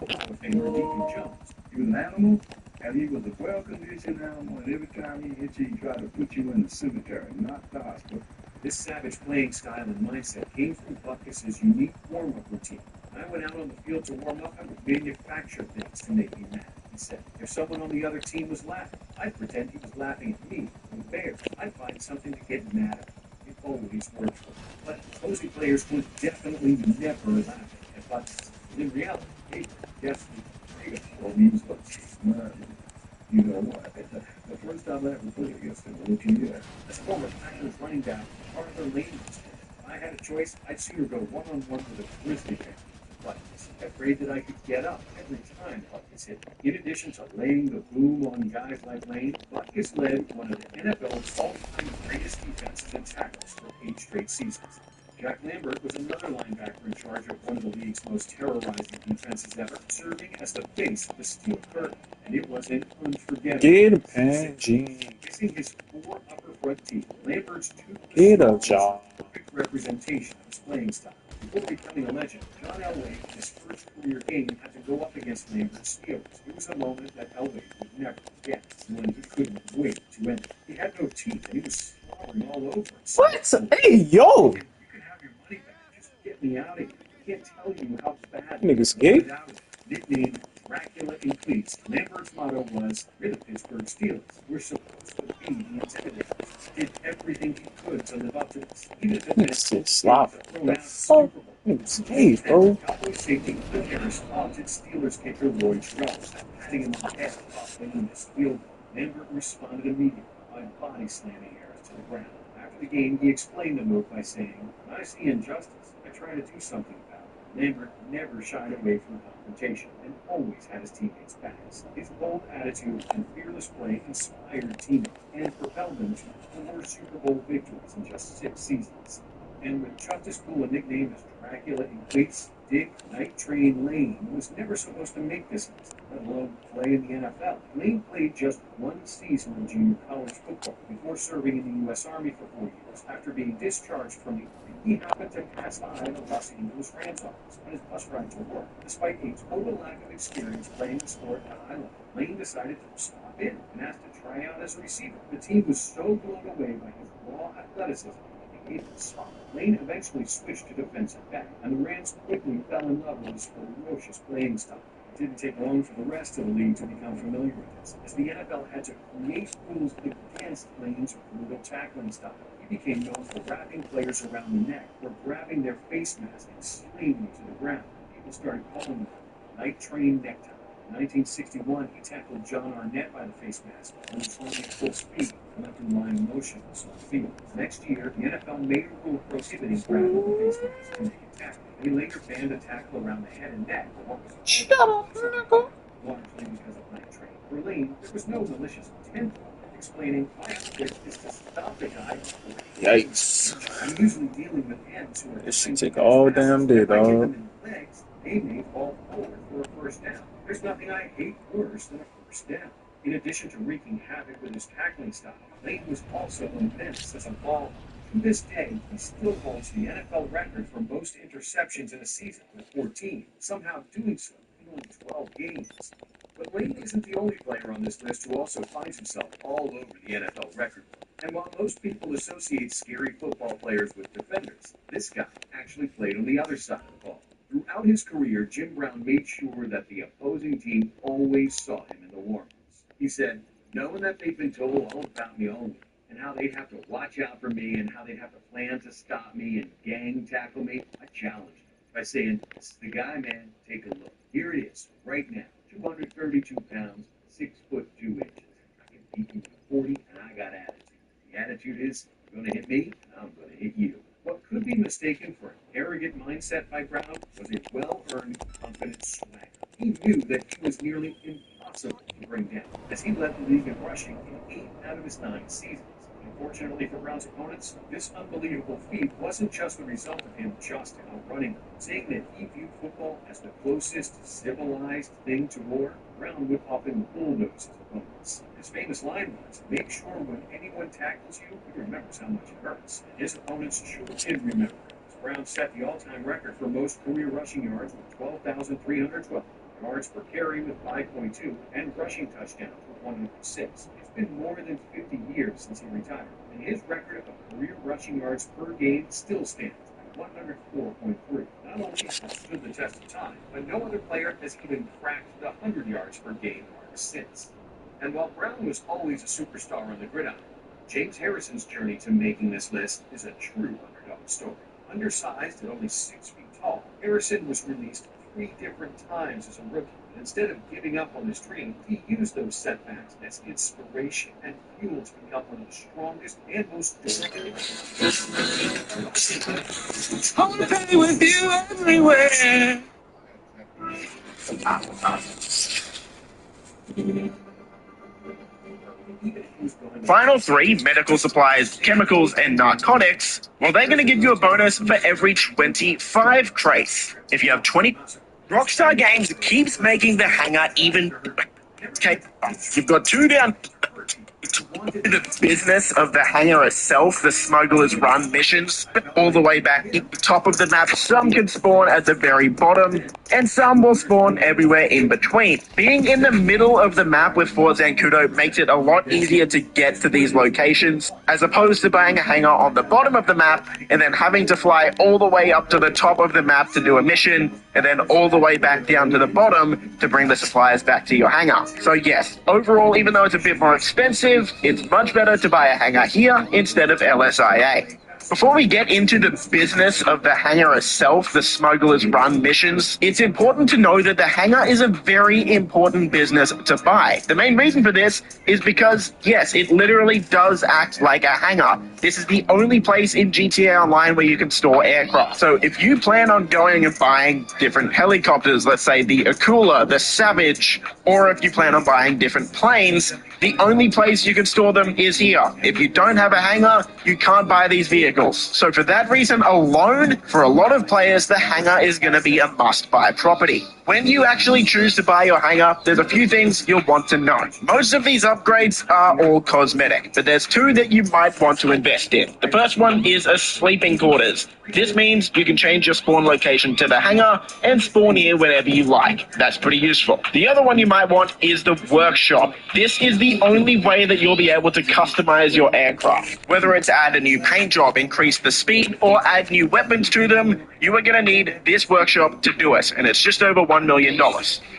Hall of Famer Deacon Jones. He was an animal, and he was a well-conditioned animal, and every time he hit you, he tried to put you in the cemetery, not the hospital. This savage playing style and mindset came from Butkus's unique warm-up routine. When I went out on the field to warm up, I would manufacture things to make me mad, he said. If someone on the other team was laughing, I'd pretend he was laughing at me. With Bears, I'd find something to get mad at. It always worked for me. But opposing players were definitely never laughing at Butkus. In reality, they were definitely told me he was going you know what? The first time I ever played against him, rookie year, as a former Packers running back, Arthur Lane was there. If I had a choice, I'd sooner go one-on-one with a grizzly bear. Butkus, afraid that I could get up every time Butkus hit me. In addition to laying the boom on guys like Lane, Butkus led one of the NFL's all-time greatest defenses and tackles for 8 straight seasons. Jack Lambert was another linebacker in charge of one of the league's most terrorizing defenses ever, serving as the face of the steel curtain, and it was an unforgettable. Get a Pangy. Missing his 4 upper front teeth, Lambert's Get a toothless job. perfect representation of his playing style. Before becoming a legend, John Elway, in his first career game, had to go up against Lambert's Steelers. It was a moment that Elway would never forget, one he couldn't wait to end. He had no teeth, and he was slobbering all over himself. What? Hey, yo! You can have your money back. Just get me out of here. I can't tell you how bad Niggas I gay? wanted out of it. Nicknamed Dracula in Cleats, Lambert's motto was, "We're the Pittsburgh Steelers. We're supposed to be the Intimidators." Did everything he could to live up to this. Even if it meant Niggas sloppy. thrown The out of the fuck? Super Bowl. Niggas gay, bro. Cowboys safety Cliff Harris taunted Steelers kicker Lloyd Strauss, patting him on the head while playing his field goal. Lambert responded immediately by body slamming Harris to the ground. After the game, he explained the move by saying, "When I see injustice, I try to do something about it." Lambert never shied away from confrontation and always had his teammates' backs. His bold attitude and fearless play inspired teammates and propelled them to 4 Super Bowl victories in just 6 seasons. And with just as cool a nickname as Dracula in Cleats, Dick Night Train Lane was never supposed to make this list, let alone play in the NFL. Lane played just 1 season of junior college football before serving in the U.S. Army for 4 years. After being discharged from the Army, he happened to pass by the Los Angeles Rams office on his bus ride to work. Despite a total lack of experience playing the sport at a high level, Lane decided to stop in and asked to try out as a receiver. The team was so blown away by his raw athleticism, Lane eventually switched to defensive back, and the Rams quickly fell in love with his ferocious playing style. It didn't take long for the rest of the league to become familiar with this, as the NFL had to create rules against Lane's brutal tackling style. He became known for wrapping players around the neck or grabbing their face mask and slamming them to the ground. People started calling him Night Train Necktie. In 1961, he tackled John Arnett by the face mask and was running at full speed and left him lying motionless on the field. Next year, the NFL made a rule prohibiting grabbing the face mask to make a tackle. They later banned a tackle around the head and neck for what was Shut up, nigga. largely because of Night Train. For Lane, there was no malicious intent, explaining my object is to stop the guy. Yikes. I'm usually dealing with ends who are This should take all damn day, if I hit them dog. in the legs, they may fall forward for a first down. There's nothing I hate worse than a first down. In addition to wreaking havoc with his tackling style, Lane was also immense as a ball. To this day, he still holds the NFL record for most interceptions in a season with 14, somehow doing so in only 12 games. But Lane isn't the only player on this list who also finds himself all over the NFL record book. And while most people associate scary football players with defenders, this guy actually played on the other side of the ball. Throughout his career, Jim Brown made sure that the opposing team always saw him in the warm-ups. He said, knowing that they've been told all about me all week, and how they'd have to watch out for me, and how they'd have to plan to stop me and gang tackle me, I challenged them by saying, this is the guy, man, take a look. Here it is, right now, 232 pounds, 6 foot 2 inches. I can beat you with 40, and I got attitude. The attitude is, you're going to hit me, and I'm going to hit you. What could be mistaken for an arrogant mindset by Brown was a well-earned, confident swagger. He knew that he was nearly impossible to bring down, as he led the league in rushing in 8 out of his 9 seasons. Unfortunately for Brown's opponents, this unbelievable feat wasn't just the result of him just outrunning them. Saying that he viewed football as the closest civilized thing to war, Brown would often bulldoze his opponents. His famous line was, make sure when anyone tackles you, he remembers how much it hurts. And his opponents sure did remember it. Brown set the all-time record for most career rushing yards with 12,312. yards per carry with 5.2, and rushing touchdowns with 106. It's been more than 50 years since he retired, and his record of career rushing yards per game still stands at 104.3. Not only has it stood the test of time, but no other player has even cracked the 100 yards per game mark since. And while Brown was always a superstar on the gridiron, James Harrison's journey to making this list is a true underdog story. Undersized at only 6 feet tall, Harrison was released 3 different times as a rookie. And instead of giving up on his dream, he used those setbacks as inspiration and fuel to become one of the strongest and most durable. I wanna play with you everywhere. Final 3, medical supplies, chemicals, and narcotics, well, they're going to give you a bonus for every 25 crates. If you have 20, Rockstar Games keeps making the hangar even... Okay, you've got 2 down. The business of the hangar itself, the smugglers run missions all the way back at the top of the map. Some can spawn at the very bottom, and some will spawn everywhere in between. Being in the middle of the map with Fort Zancudo makes it a lot easier to get to these locations, as opposed to buying a hangar on the bottom of the map and then having to fly all the way up to the top of the map to do a mission, and then all the way back down to the bottom to bring the supplies back to your hangar. So yes, overall, even though it's a bit more expensive, it's much better to buy a hangar here instead of LSIA. Before we get into the business of the hangar itself, the smugglers run missions, it's important to know that the hangar is a very important business to buy. The main reason for this is because, yes, it literally does act like a hangar. This is the only place in GTA Online where you can store aircraft. So if you plan on going and buying different helicopters, let's say the Akula, the Savage, or if you plan on buying different planes, the only place you can store them is here. If you don't have a hangar, you can't buy these vehicles. So for that reason alone, for a lot of players, the hangar is going to be a must-buy property. When you actually choose to buy your hangar, there's a few things you'll want to know. Most of these upgrades are all cosmetic, but there's 2 that you might want to invest in. The first one is a sleeping quarters. This means you can change your spawn location to the hangar and spawn here whenever you like. That's pretty useful. The other one you might want is the workshop. This is the only way that you'll be able to customize your aircraft. Whether it's add a new paint job, increase the speed, or add new weapons to them, you are going to need this workshop to do it, and it's just over $1 million.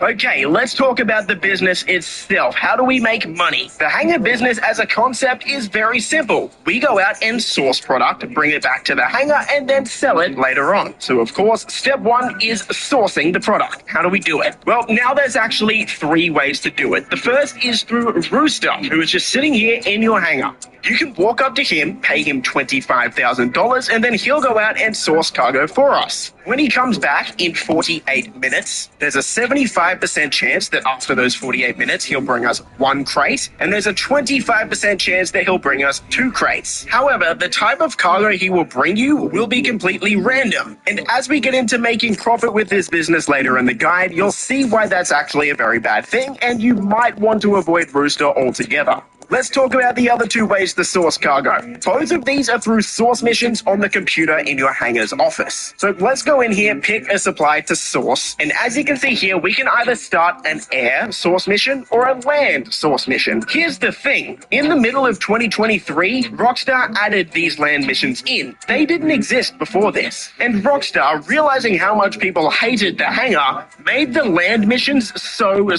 Okay, let's talk about the business itself. How do we make money? The hangar business as a concept is very simple. We go out and source product, bring it back to the hangar, and then sell it later on. So of course, step 1 is sourcing the product. How do we do it? Well, now there's actually 3 ways to do it. The first is through Rooster, who is just sitting here in your hangar. You can walk up to him, pay him $25,000, and then he'll go out and source cargo for us. When he comes back in 48 minutes, there's a 75% chance that after those 48 minutes, he'll bring us 1 crate, and there's a 25% chance that he'll bring us 2 crates. However, the type of cargo he will bring you will be completely random. And as we get into making profit with this business later in the guide, you'll see why that's actually a very bad thing, and you might want to avoid Rooster altogether. Let's talk about the other 2 ways to source cargo. Both of these are through source missions on the computer in your hangar's office. So let's go in here, pick a supply to source, and as you can see here, we can either start an air source mission or a land source mission. Here's the thing. In the middle of 2023, Rockstar added these land missions in. They didn't exist before this. And Rockstar, realizing how much people hated the hangar, made the land missions so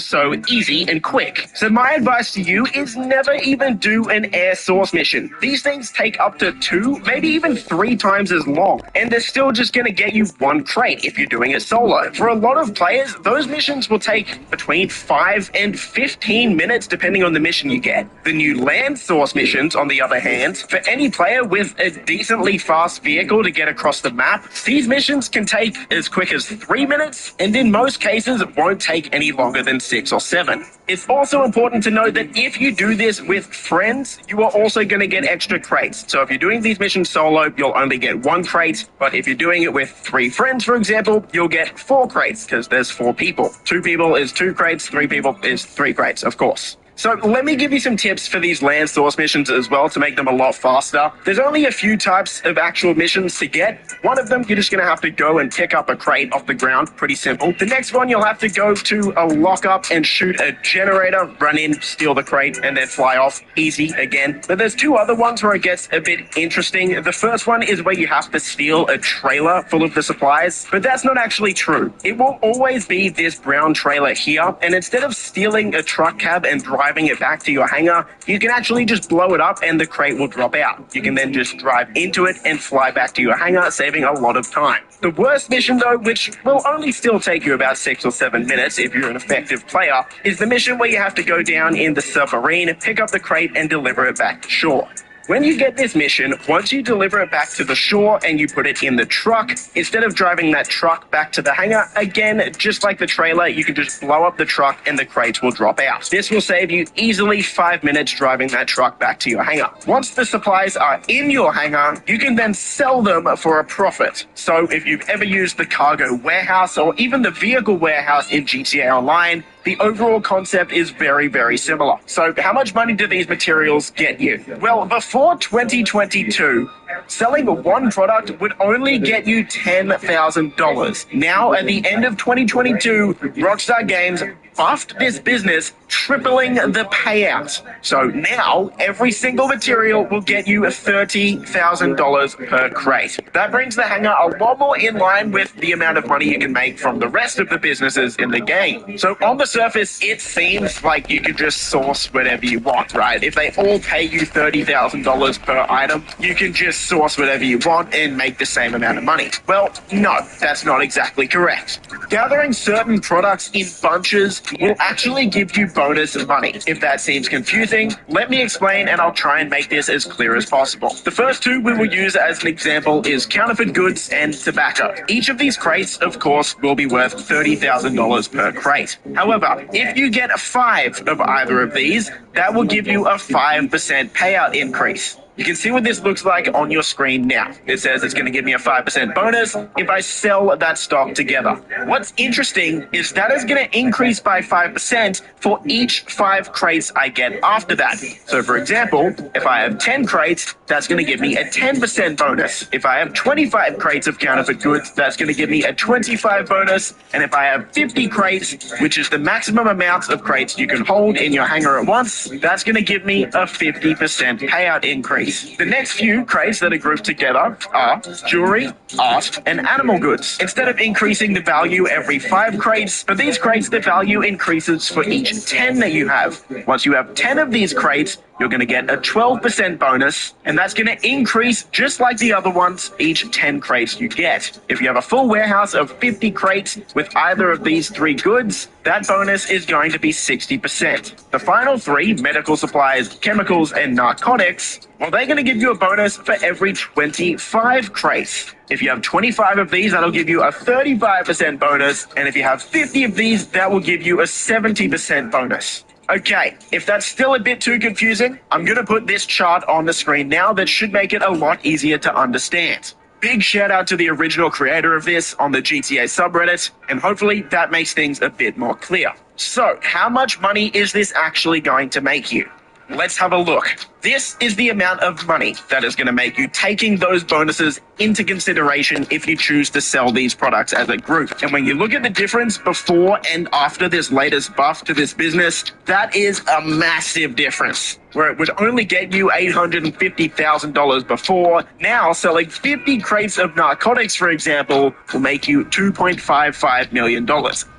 easy and quick. So my advice to you is never even do an air source mission. These things take up to 2, maybe even 3 times as long, and they're still just going to get you 1 crate if you're doing it solo. For a lot of players, those missions will take between 5 and 15 minutes depending on the mission you get. The new land source missions, on the other hand, for any player with a decently fast vehicle to get across the map, these missions can take as quick as 3 minutes, and in most cases, it won't take any longer than 6 or 7. It's also important to know that if you do this with friends, you are also going to get extra crates. So if you're doing these missions solo, you'll only get 1 crate, but if you're doing it with 3 friends, for example, you'll get 4 crates because there's 4 people. 2 people is 2 crates, 3 people is 3 crates, of course. So let me give you some tips for these land source missions as well to make them a lot faster. There's only a few types of actual missions to get. One of them, you're just going to have to go and pick up a crate off the ground. Pretty simple. The next one, you'll have to go to a lockup and shoot a generator, run in, steal the crate, and then fly off. Easy again. But there's two other ones where it gets a bit interesting. The first one is where you have to steal a trailer full of the supplies, but that's not actually true. It will always be this brown trailer here, and instead of stealing a truck cab and driving it back to your hangar, you can actually just blow it up and the crate will drop out. You can then just drive into it and fly back to your hangar, saving a lot of time. The worst mission though, which will only still take you about 6 or 7 minutes if you're an effective player, is the mission where you have to go down in the submarine, pick up the crate and deliver it back to shore. When you get this mission, once you deliver it back to the shore and you put it in the truck, instead of driving that truck back to the hangar, again, just like the trailer, you can just blow up the truck and the crates will drop out. This will save you easily 5 minutes driving that truck back to your hangar. Once the supplies are in your hangar, you can then sell them for a profit. So if you've ever used the cargo warehouse or even the vehicle warehouse in GTA Online, the overall concept is very, very similar. So how much money do these materials get you? Well, before 2022, selling one product would only get you $10,000. Now, at the end of 2022, Rockstar Games buffed this business, tripling the payout. So now, every single material will get you $30,000 per crate. That brings the hangar a lot more in line with the amount of money you can make from the rest of the businesses in the game. So on the surface, it seems like you could just source whatever you want, right? If they all pay you $30,000 per item, you can just source whatever you want and make the same amount of money. Well, no, that's not exactly correct. Gathering certain products in bunches will actually give you bonus money. If that seems confusing, let me explain and I'll try and make this as clear as possible. The first two we will use as an example is counterfeit goods and tobacco. Each of these crates, of course, will be worth $30,000 per crate. However, if you get 5 of either of these, that will give you a 5% payout increase. You can see what this looks like on your screen now. It says it's going to give me a 5% bonus if I sell that stock together. What's interesting is that is going to increase by 5% for each 5 crates I get after that. So for example, if I have 10 crates, that's going to give me a 10% bonus. If I have 25 crates of counterfeit goods, that's going to give me a 25 bonus. And if I have 50 crates, which is the maximum amount of crates you can hold in your hangar at once, that's going to give me a 50% payout increase. The next few crates that are grouped together are jewelry, art, and animal goods. Instead of increasing the value every 5 crates, for these crates, the value increases for each 10 that you have. Once you have 10 of these crates, you're going to get a 12% bonus, and that's going to increase just like the other ones each 10 crates you get. If you have a full warehouse of 50 crates with either of these 3 goods, that bonus is going to be 60%. The final 3, medical supplies, chemicals, and narcotics, well, they're going to give you a bonus for every 25 crates. If you have 25 of these, that'll give you a 35% bonus, and if you have 50 of these, that will give you a 70% bonus. Okay, if that's still a bit too confusing, I'm going to put this chart on the screen now that should make it a lot easier to understand. Big shout out to the original creator of this on the GTA subreddit, and hopefully that makes things a bit more clear. So, how much money is this actually going to make you? Let's have a look. This is the amount of money that is going to make you, taking those bonuses into consideration if you choose to sell these products as a group. And when you look at the difference before and after this latest buff to this business, that is a massive difference. Where it would only get you $850,000 before, now selling 50 crates of narcotics, for example, will make you $2.55 million.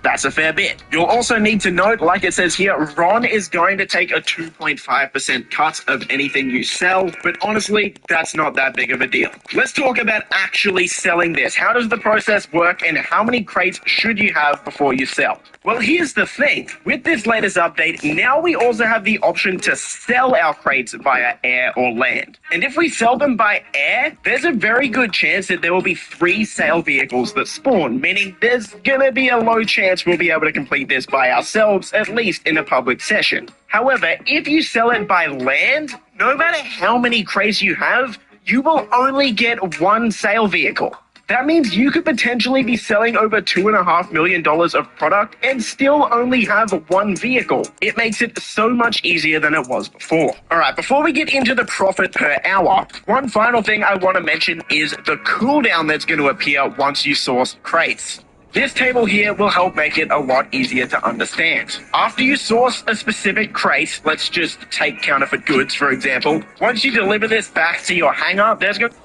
That's a fair bit. You'll also need to note, like it says here, Ron is going to take a 2.5% cut of anything you sell, but honestly, that's not that big of a deal. Let's talk about actually selling this. How does the process work and how many crates should you have before you sell? Well, here's the thing. With this latest update, now we also have the option to sell our crates via air or land. And if we sell them by air, there's a very good chance that there will be 3 sale vehicles that spawn, meaning there's gonna be a low chance we'll be able to complete this by ourselves, at least in a public session. However, if you sell it by land, no matter how many crates you have, you will only get 1 sale vehicle. That means you could potentially be selling over $2.5 million of product and still only have one vehicle. It makes it so much easier than it was before. Alright, before we get into the profit per hour, one final thing I want to mention is the cooldown that's going to appear once you source crates. This table here will help make it a lot easier to understand. After you source a specific crate, let's just take counterfeit goods for example, once you deliver this back to your hangar, there's going to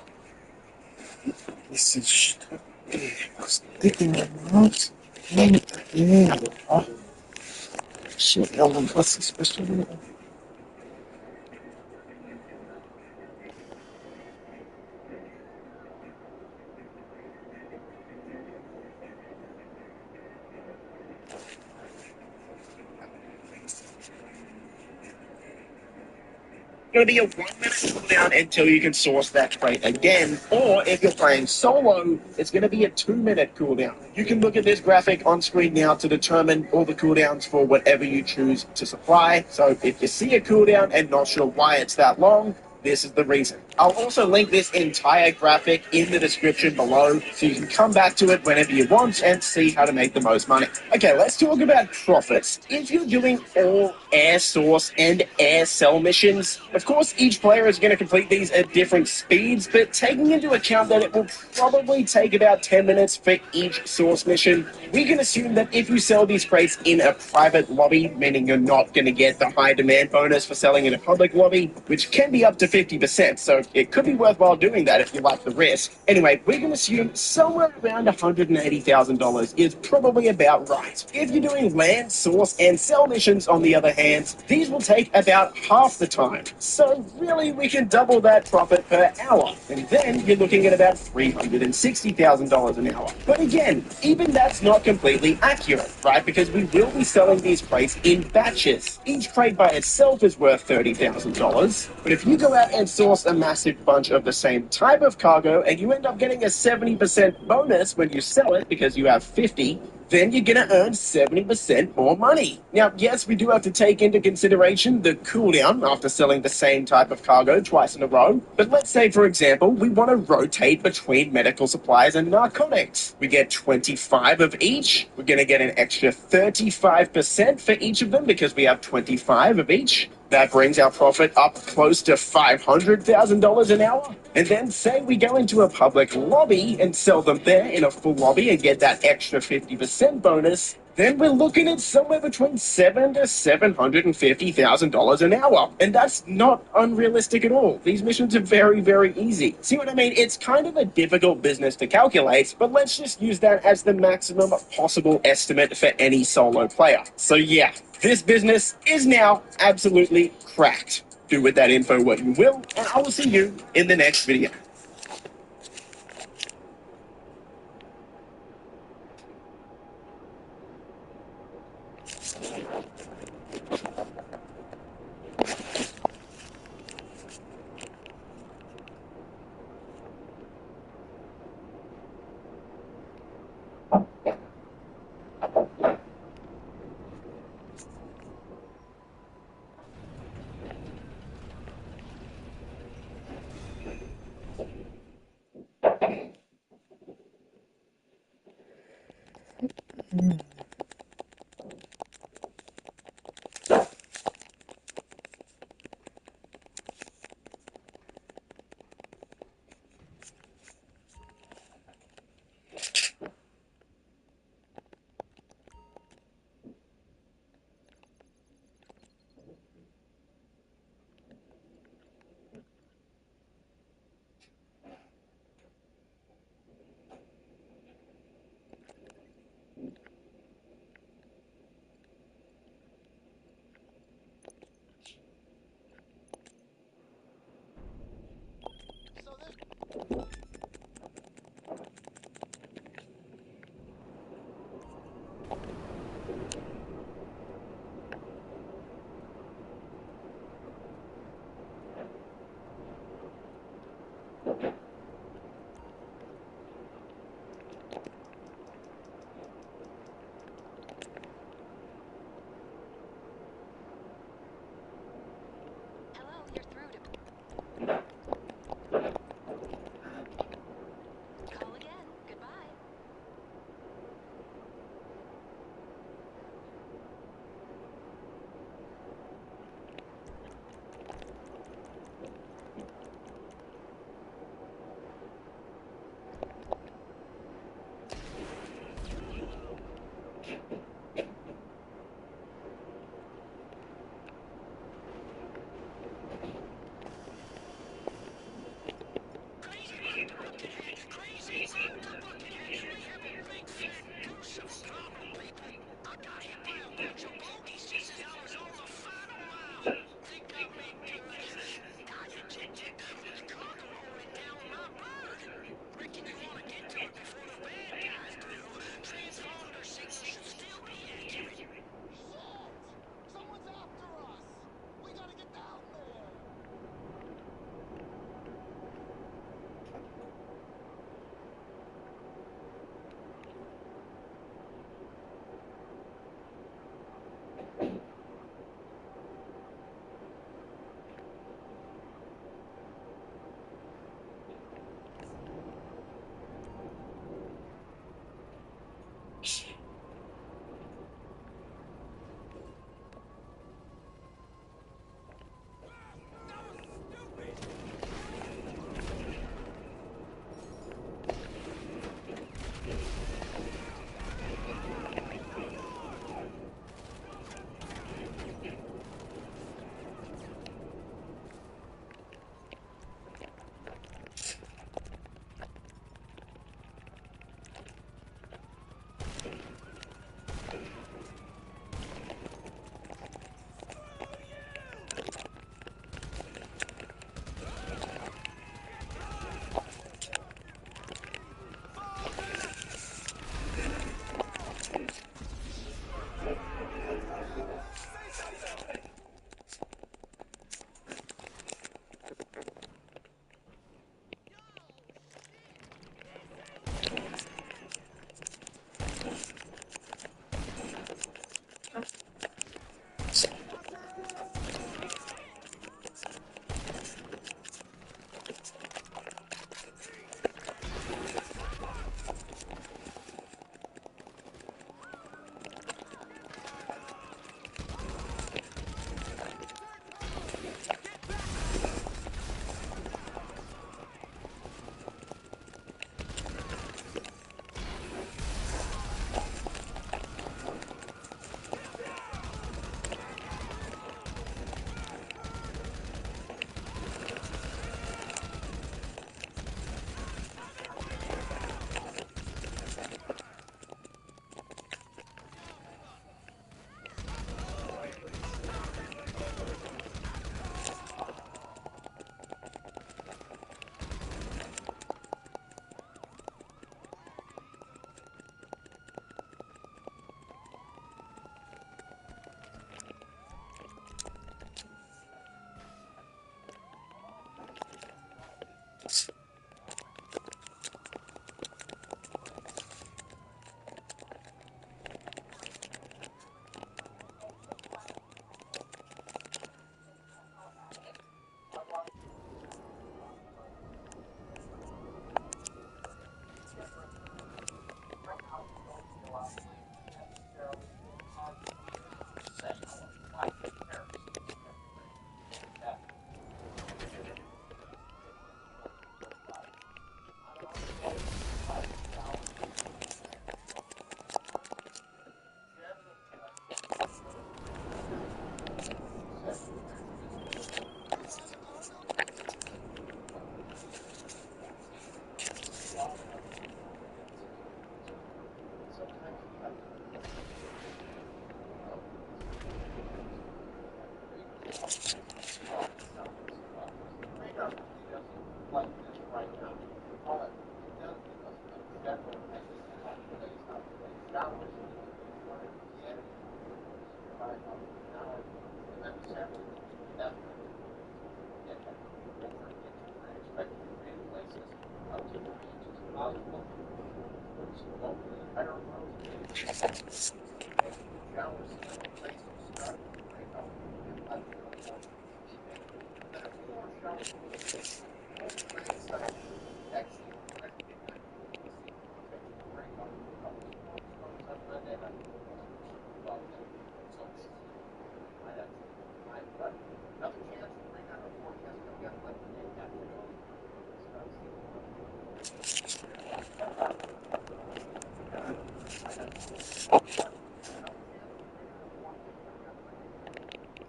This is sticking in my mouth. Yeah. Shit, Ellen, what's this supposed to do? going to be a 1 minute cooldown until you can source that crate again, or if you're playing solo, it's going to be a 2 minute cooldown. You can look at this graphic on screen now to determine all the cooldowns for whatever you choose to supply. So if you see a cooldown and not sure why it's that long, this is the reason. I'll also link this entire graphic in the description below so you can come back to it whenever you want and see how to make the most money. Okay, let's talk about profits. If you're doing all air source and air sell missions, of course each player is going to complete these at different speeds, but taking into account that it will probably take about 10 minutes for each source mission, we can assume that if you sell these crates in a private lobby, meaning you're not going to get the high demand bonus for selling in a public lobby, which can be up to 50%, so it could be worthwhile doing that if you like the risk. Anyway, we can assume somewhere around $180,000 is probably about right. If you're doing land, source, and sell missions, on the other hand, these will take about half the time. So really, we can double that profit per hour. And then you're looking at about $360,000 an hour. But again, even that's not completely accurate, right? Because we will be selling these crates in batches. Each crate by itself is worth $30,000. But if you go out and source a massive bunch of the same type of cargo and you end up getting a 70% bonus when you sell it because you have 50, then you're going to earn 70% more money. Now, yes, we do have to take into consideration the cooldown after selling the same type of cargo twice in a row. But let's say, for example, we want to rotate between medical supplies and narcotics. We get 25 of each. We're going to get an extra 35% for each of them because we have 25 of each. That brings our profit up close to $500,000 an hour. And then say we go into a public lobby and sell them there in a full lobby and get that extra 50% bonus, then we're looking at somewhere between $700,000 to $750,000 an hour. And that's not unrealistic at all. These missions are very, very easy. See what I mean? It's kind of a difficult business to calculate, but let's just use that as the maximum possible estimate for any solo player. So yeah, this business is now absolutely cracked. Do with that info what you will, and I will see you in the next video.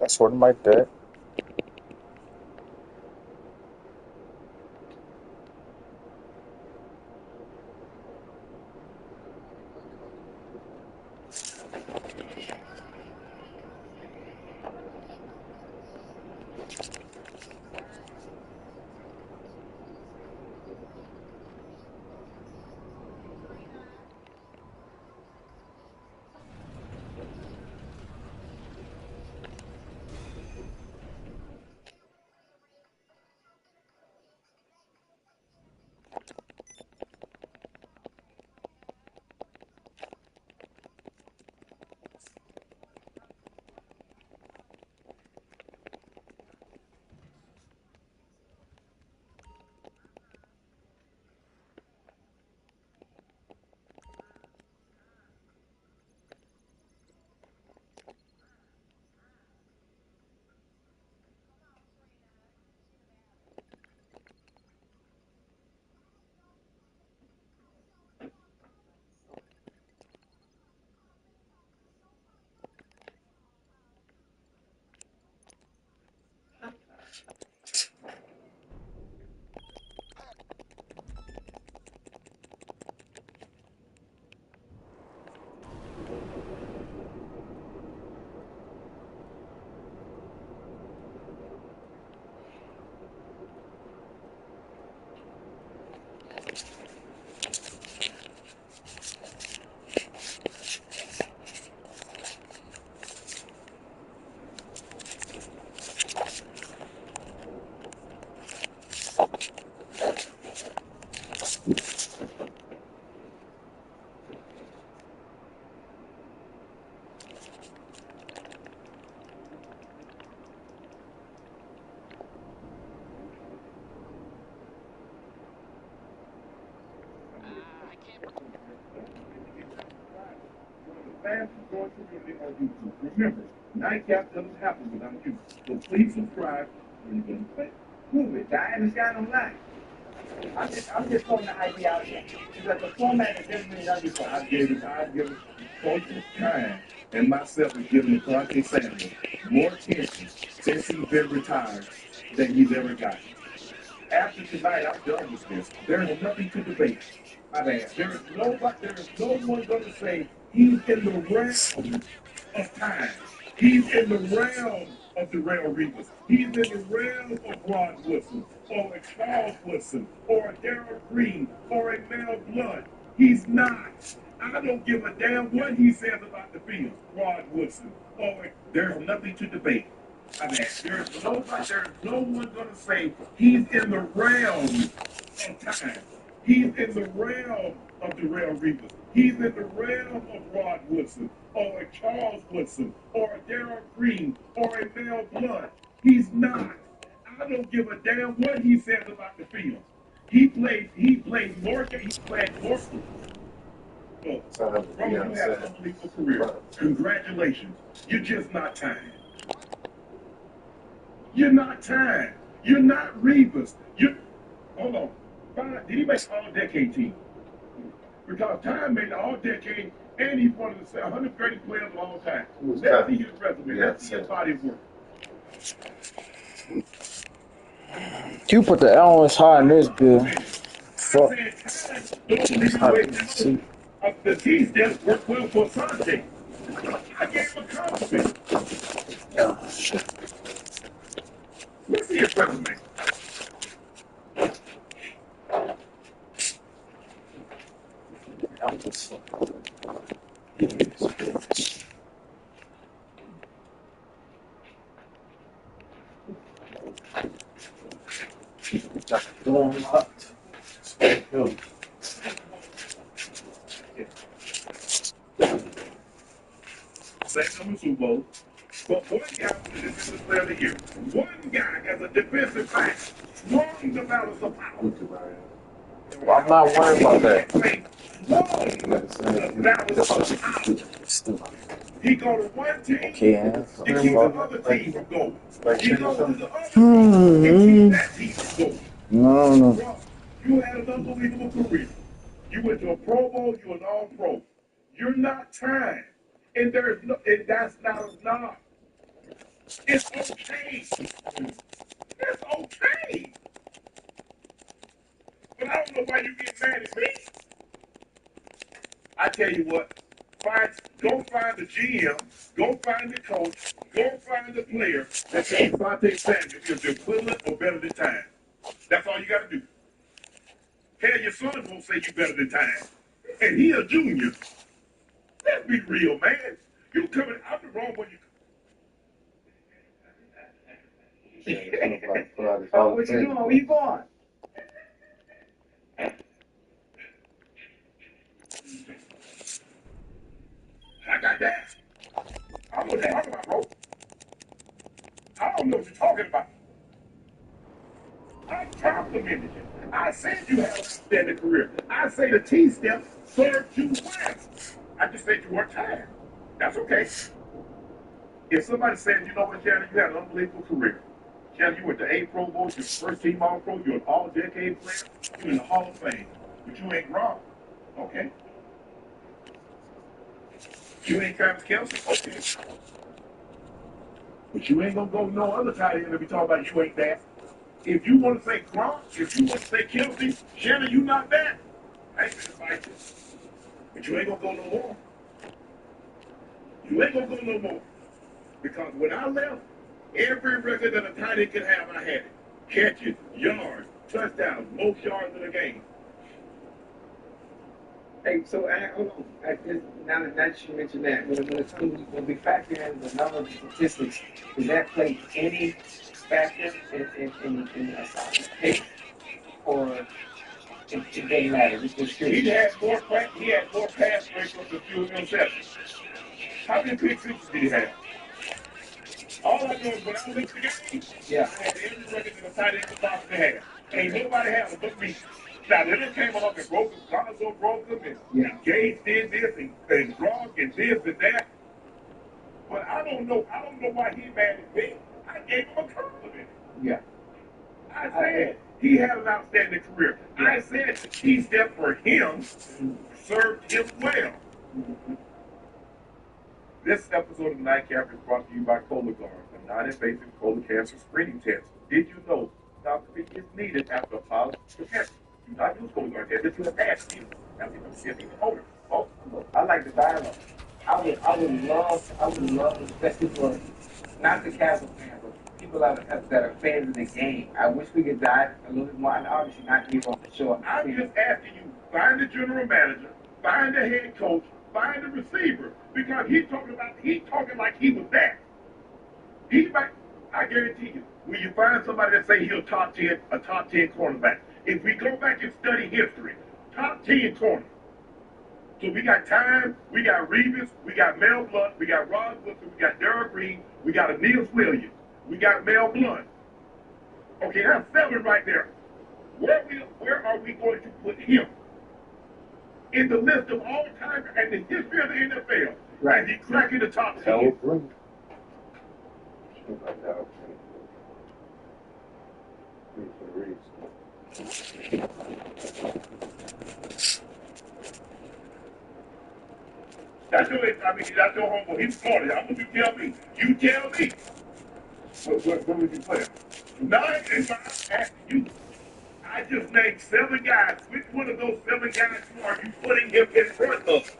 That's holding my debt. Remember, Nightcap doesn't happen without you. So please subscribe when you get it. Move it, guy. This guy don't lie. I'm just throwing the idea out there. Because the format is definitely not before. I've given Coach time and myself have given Devontae Samuel more attention since he's been retired than he's ever gotten. After tonight, I'm done with this. There is nothing to debate. My bad. There is no one going to say he's in the realm of time. He's in the realm of the Rail Reapers. He's in the realm of Rod Woodson, or a Charles Woodson, or a Darryl Green, or a Mel Blunt. He's not. I don't give a damn what he says about the field, Rod Woodson. There's nothing to debate. I mean, there's no one going to say he's in the realm of time. He's in the realm of the Rail Reapers. He's in the realm of Rod Woodson, or a Charles Woodson, or a Darryl Green, or a Mel Blunt. He's not. I don't give a damn what he says about the field. He played more games. He played more. Bro, you had an unbelievable career. Congratulations. You're just not time. You're not time. You're not Reavers. Hold on. Did he make all-decade team? Because Time made the all-decade, and he's one of the 100 greatest players of all time. Let's see his resume. Let's see his body of work. You put the L on his high in this bill. Fuck. The team just worked well for Sanjay. I gave him a compliment. Oh, shit. Let's see his resume. Second number Super Bowl. But one guy was the defensive player of the year. One guy as a defensive back swung the balance of power. I'm not worried about that. He go to one team, Okay, he keeps the other team from going. He goes to the other team, he keeps that team from going. No. Bro, you had an unbelievable career. You went to a Pro Bowl, you're an All-Pro. You're not trying. And that's not enough. It's okay. It's okay. But I don't know why you get mad at me. I tell you what, go find the GM, go find the coach, go find the player that says Devontae Samuel is equivalent or better than time. That's all you got to do. Hell, your son won't say you better than time. And he a junior. Let's be real, man. You coming, I'm the wrong one. Oh, what you doing? Where you going? I got that. I don't know what you're talking about, bro. I don't know what you're talking about. I complimented you. I said you had an outstanding career. I say the T-step served you well. I just said you weren't tired. That's okay. If somebody said, you know what, Shannon, you had an unbelievable career. Shannon, you went to 8 Pro Bowls, you're first team All-Pro, you're an all-decade player, you're in the Hall of Fame, but you ain't wrong. Okay. You ain't Travis Kelce? Okay. But you ain't gonna go no other tight end to be talking about you ain't that. If you want to say Gronk, if you want to say Kelce, Shannon, you not that. I ain't gonna fight you. But you ain't gonna go no more. You ain't gonna go no more. Because when I left, every record that a tight end could have, I had it. Catches, yards, touchdowns, most yards in a game. Hey, so hold on. Now that you mentioned that, when we factor in the number of statistics, does that play any factor in a solid pick, or it doesn't matter? It's just curious. He had more pass breakups than few interceptions. How many pick sixes did he have? All I know is when I went to the game, Yeah. I had every record that a tight end could possibly have. Ain't nobody had them but me. Now, then it came along and broke them, Lonzo broke them, and Gage did this, and Gronk and this and that. But I don't know why he mad at me. I gave him a compliment. Yeah. I said he had an outstanding career. I said the key step for him served him well. This episode of Nightcap is brought to you by Cologuard, a non-invasive colon cancer screening test. Did you know endoscopy is needed after a positive test? Do not use Cologuard test if you have asked you. Now, you can see it older. Oh, I like the dialogue. I would love, especially for not the casual fan, but people that are fans of the game. I wish we could dive a little bit more, and obviously not give up the show. I'm just asking you, find the general manager, find the head coach, find the receiver, because he's talking like he was that. I guarantee you, when you find somebody that say he's a top 10 cornerback, if we go back and study history, top 10 corner. So we got Time, we got Reeves, we got Mel Blunt, we got Rod Woodson, we got Derek Green, we got Aeneas Williams, we got Mel Blunt. Okay, that's 7 right there. Where are we going to put him? In the list of all time and the history of the NFL. Right. Is he cracking the top 10? That's your homeboy. He's smart. I'm gonna tell me. You tell me. What would you put him? 9 and 5 after you. I just named 7 guys. Which one of those 7 guys are you putting him in front of?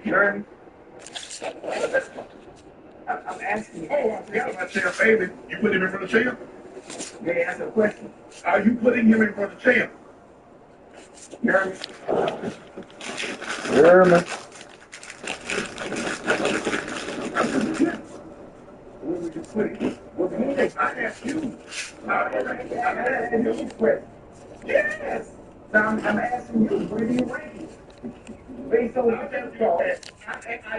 Jeremy? I'm asking you. Oh, I forgot about Champ Bailey. You put him in front of Champ? May I ask a question? Are you putting him in front of Champ? You heard me? You hear me? Where would you put it? Well, I asked you. I'm asking you a question. Yes. Now I'm asking you, where do you rank it? Based on what you call it. I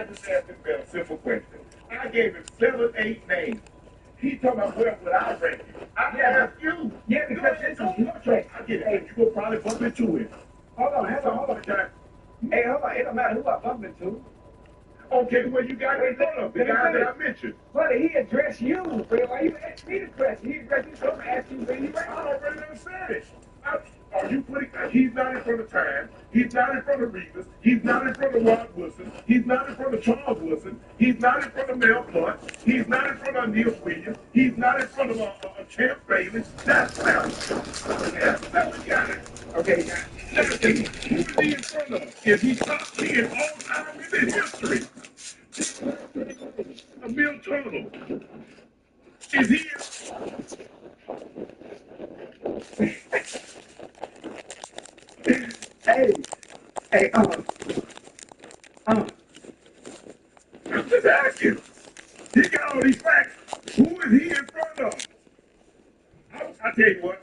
just asked him a simple question. I gave him 7, 8 names. He talking about where would I rank you? I asked you. Yeah, because it's on your track. I get it. You will probably bump into him. Hold on. Hey, hold on. It don't matter who I bump into. Okay, well, you got in front of the guy that I mentioned. Buddy, he addressed you. Why you asked me the question? He addressed you, so I'm asking you where you rank. I already understand it. Are you putting? He's not in front of Time. He's not in front of Reeves. He's not in front of Rod Wilson. He's not in front of Charles Wilson. He's not in front of Mel Blunt. He's not in front of Neil Williams. He's not in front of Champ Bailey. That's Mel. That's the guy. Okay, Who is he in front of? Is he top 10 all time in the history? Bill Turtle. Is he? Hey, I'm just asking. He got all these facts. Who is he in front of? I tell you what.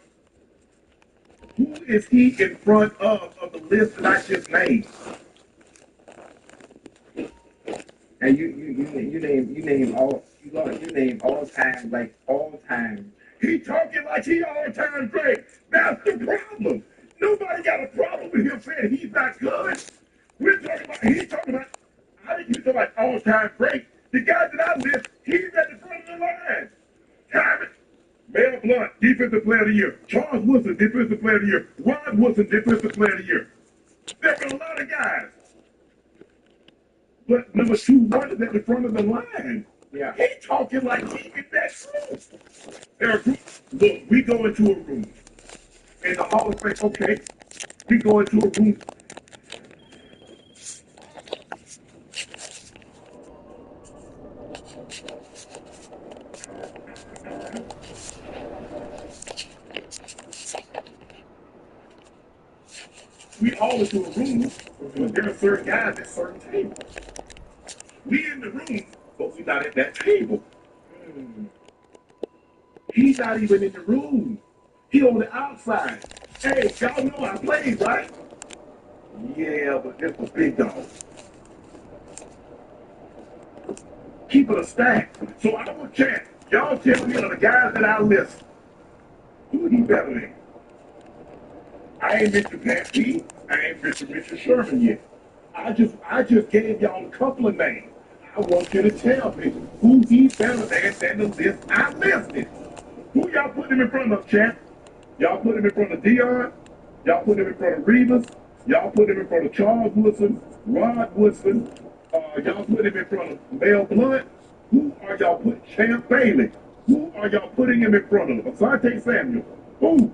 Who is he in front of the list that I just made? and you name all time, like all time. He talking like he all time great. That's the problem. Nobody got a problem with him saying he's not good. We're talking about, he's talking about, I think he's talking about all time great. The guy that I list, he's at the front of the line. Time Mel Blunt, Defensive Player of the Year. Charles Wilson, Defensive Player of the Year. Rod Wilson, Defensive Player of the Year. There been a lot of guys. But number 2 is at the front of the line. Yeah. He talking like he in that room. Look, we go into a room. And the Hall of Fame, okay, we go into a room. We all into a room, but there are certain guys at certain tables. We in the room, but we not at that table. He's not even in the room. He on the outside. Hey, y'all know I played, right? Yeah, but this was big dog. Keep it a stack. So I will check. Y'all tell me of the guys that I list. Who he better than? I ain't mentioned Pat P. I ain't mentioned Richard Sherman yet. I just gave y'all a couple of names. I want you to tell me who he better than the list I listed. Who y'all put him in front of, champ? Y'all put him in front of Dion. Y'all put him in front of Reeves. Y'all put him in front of Charles Wilson, Rod Wilson. Y'all put him in front of Mel Blunt. Who are y'all putting? Champ Bailey. Who are y'all putting him in front of? Asante Samuel. Who?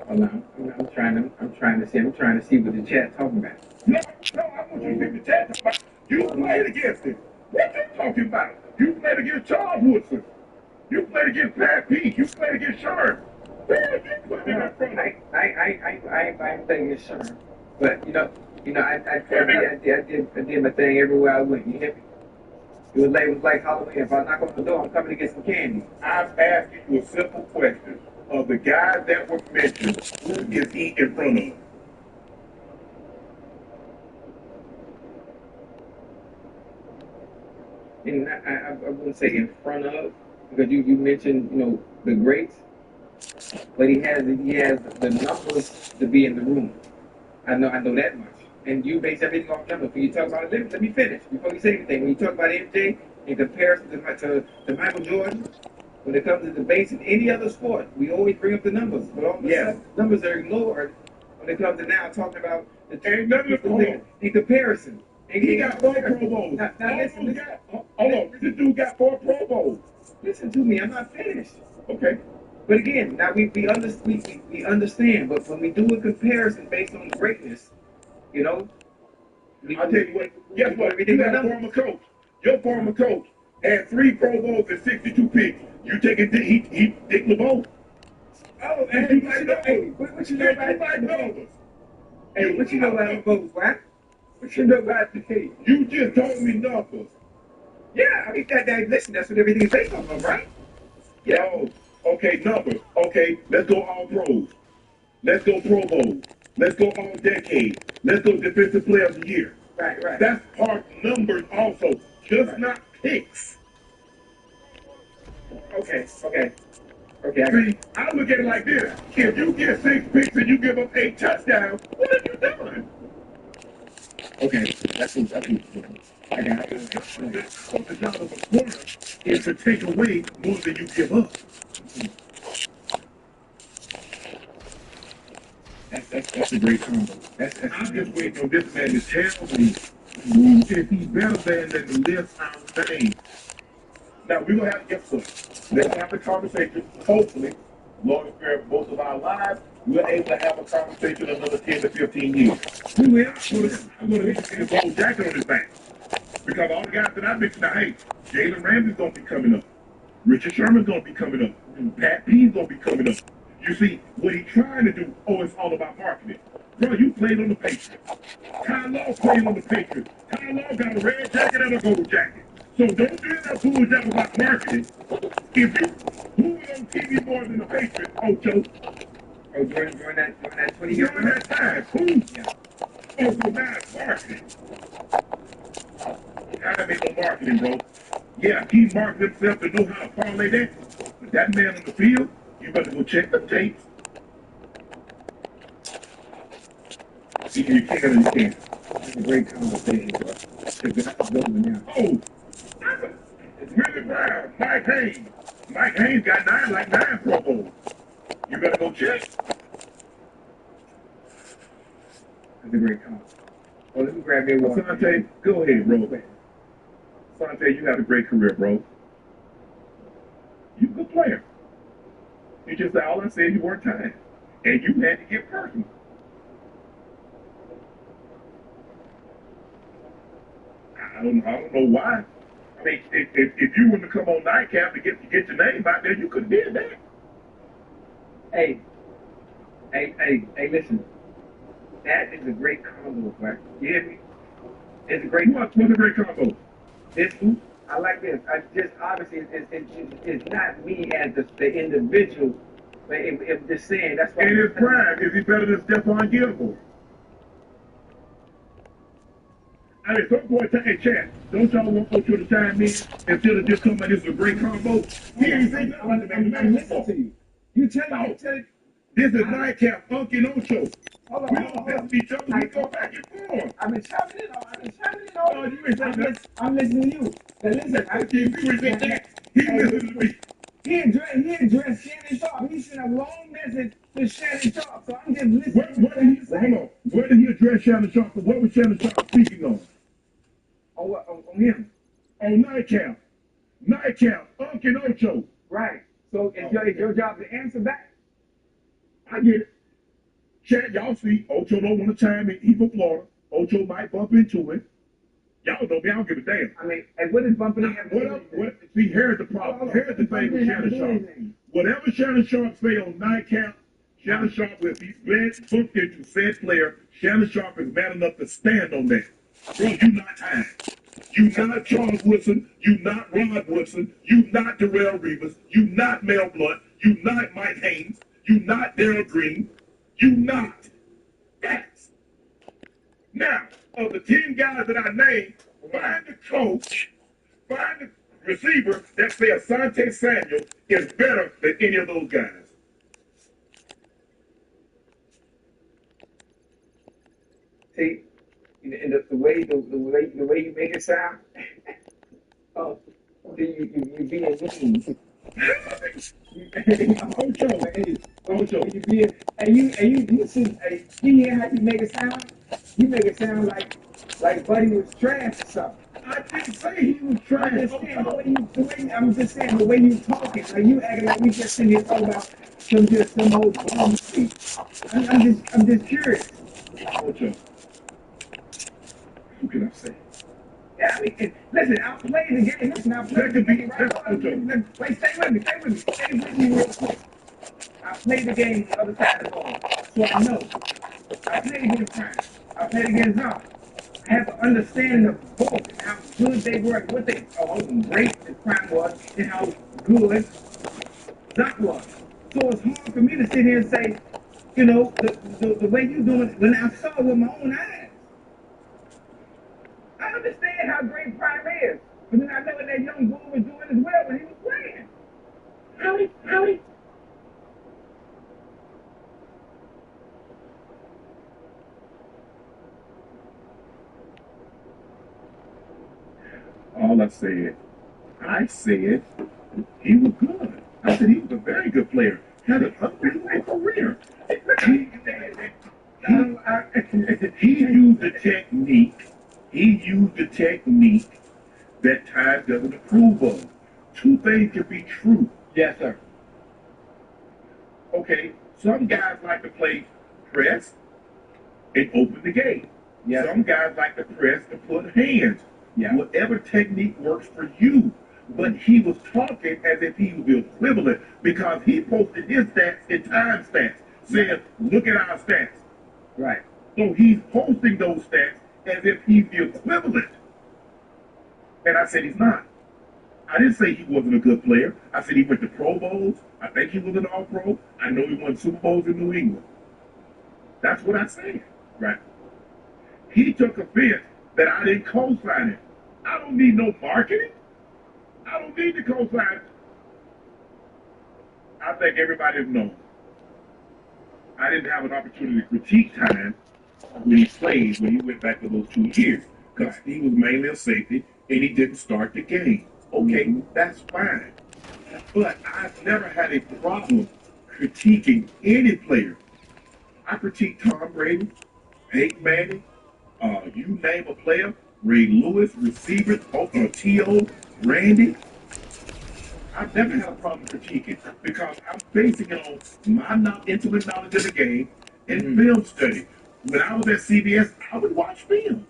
I'm trying to see what the chat talking about. No, I want you to see the chat talking about. You played against him. What you talking about? You played against Charles Woodson. You played against Pat P. You played against Sherman. Where you put him in front of? I think it's sure, but I did my thing everywhere I went. You hear me? It was like Halloween. If I knock on the door, I'm coming to get some candy. I'm asking you a simple question. Of the guys that were mentioned, who is he in front of? And I wouldn't say in front of, because you mentioned the greats, but he has the numbers to be in the room. I know that much. And you base everything off numbers. When you talk about it, let me finish before you say anything. When you talk about MJ in comparison to Michael Jordan, when it comes to debates in any other sport, we always bring up the numbers. But all the numbers are ignored when it comes to now talking about in comparison. And he got 4 Pro Bowls. Now listen. Hold on. This dude got 4 Pro Bowls. Listen to me. I'm not finished. Okay. But again, now we understand, but when we do a comparison based on greatness, you know, I'll tell you what, guess what? You had a former coach. Your former coach had 3 Pro Bowls and 62 picks. You take it, he Dick LeBeau. Oh, And hey, you like what you know about numbers. Hey, what you know about the Bulls, what? What you know about the hey? You just told me numbers. Yeah, I mean listen, that's what everything is based on, right? Yeah. Oh, okay, numbers. Okay, let's go all pros. Let's go Pro Bowl. Let's go all decade. Let's go defensive player of the year. Right, right. That's part numbers also, just Right. not picks. Okay. See, I look at it like this. If you get 6 picks and you give up 8 touchdowns, what have you done? Okay, that's I got it. The job of a corner is to take away more than you give up. That's a great combo. I'm just waiting on this man to tell me who is he better than the list I'm saying. Now, we're going to have to get what? Let's have the conversation. Hopefully, Lord spare most of our lives, we're able to have a conversation another 10 to 15 years. We will. I'm going to need to see a gold jacket on his back. Because all the guys that I mentioned now, hey, Jalen Ramsey's going to be coming up. Richard Sherman's going to be coming up. And Pat P's going to be coming up. You see, what he's trying to do, it's all about marketing. Bro, you played on the Patriots. Kyle Law played on the Patriots. Kyle Law got a red jacket and a gold jacket. So don't do that bullshit about marketing. If you, who was on TV more than the Patriots, Ocho? Oh, during that 20 years. During that time, who? Yeah. Oh, so now it's marketing. Time ain't no marketing, bro. Yeah, he marked himself to know how to parlay that. But that man on the field, you better go check the tapes. You can't understand. It's a great conversation, bro. That's building now. Oh, Willie Brown, Mike Haynes. Mike Haynes got 9 Pro Bowls. You better go check. That's a great conversation. Well, let me grab me one. Sante, go ahead, bro. Sante, you had a great career, bro. You a good player. You just all I said, you weren't time. And you had to get personal. I don't know why. I mean, if you were to come on Nightcap to get your name out there, you could have did that. Hey, listen. That is a great combo, right? You hear me? It's a great. What's a great combo? This, I like this. I just obviously it's not me as the individual, but it just saying that's why. And his prime, is he better than Stephon Gilmore? I mean, at some point, hey, chat, don't y'all want Ocho to chime in instead of just coming, this is a great combo? He ain't saying nothing. I'm listening to you. You tell me. This is Nightcap, Funk and Ocho. Hold on. We don't listen to each other, we go back and forth. I've been chiming in on. Oh, you ain't saying that. I'm listening to you. Now listen, I can't see what he said. He listened to me. He addressed Shannon Sharp. He sent a long message to Shannon Sharp. So I'm just listening. Hold on. Where did he address Shannon Sharp? What was Shannon Sharp speaking on? On him. On Nightcap. Nightcap, Funk and Ocho. Right. So it's your job to answer back. I get it. Chat, y'all see, Ocho don't want to chime in. He's from Florida. Ocho might bump into it. Y'all know me, I don't give a damn. I mean, and what is bumping in? See, here's the problem. Here's the thing with Shannon Sharp. Whatever Shannon Sharp say on Nightcap, Shannon Sharp, if he's booked into said player, Shannon Sharp is man enough to stand on that. Bro, you not time. You not Charles Woodson. You not Rod Woodson. You not Darrell Reeves. You not Mel Blunt. You not Mike Haynes. You not Darryl Green. You not. That's. Now, of the 10 guys that I named, find the coach, find the receiver that say Asante Samuel is better than any of those guys. See, and the way you make it sound, oh, you being mean. Ocho, you being, and you see, you hear how you make it sound? You make it sound like Buddy was trash or something. I didn't say he was trying. I'm just saying the way you talking, like you acting like we just sitting here talking about some old bum shit. I'm just curious. Ocho, who can I say? Yeah, I mean, listen, I'll play the game. Listen, I'll play the game right now. Wait, stay with me, stay with me real quick. I played the game the other side of the ball, so I know. I played against Prime. I played against Zom. I have an understanding of both and how good they were, what they, how great the Prime was, and how good Zom was. So it's hard for me to sit here and say, you know, the way you doing it, when I saw it with my own eyes. I understand how great Prime is, but then I know what that young boy was doing as well when he was playing. Howdy. All I said he was good. I said he was a very good player. Had an unbelievable career. He used the technique. He used the technique that time doesn't approve of. Two things can be true. Yes, sir. Okay, some guys like to play press and open the game. Yes. Some guys like to press and put hands. Yeah. Whatever technique works for you. But he was talking as if he was the equivalent because he posted his stats in time stats, saying, look at our stats. Right. So he's posting those stats as if he's the equivalent. And I said he's not. I didn't say he wasn't a good player. I said he went to Pro Bowls. I think he was an All-Pro. I know he won Super Bowls in New England. That's what I said. Right. He took offense that I didn't co-sign it. I don't need no marketing. I don't need to co-sign it. I think everybody knows. I didn't have an opportunity to critique time when he played, when he went back for those 2 years. Because he was mainly a safety and he didn't start the game. Okay, that's fine. But I've never had a problem critiquing any player. I critique Tom Brady, Peyton Manning, you name a player, Ray Lewis, receivers, T.O., Randy. I've never had a problem critiquing because I'm basing it on my intimate knowledge of the game and film study. When I was at CBS, I would watch film.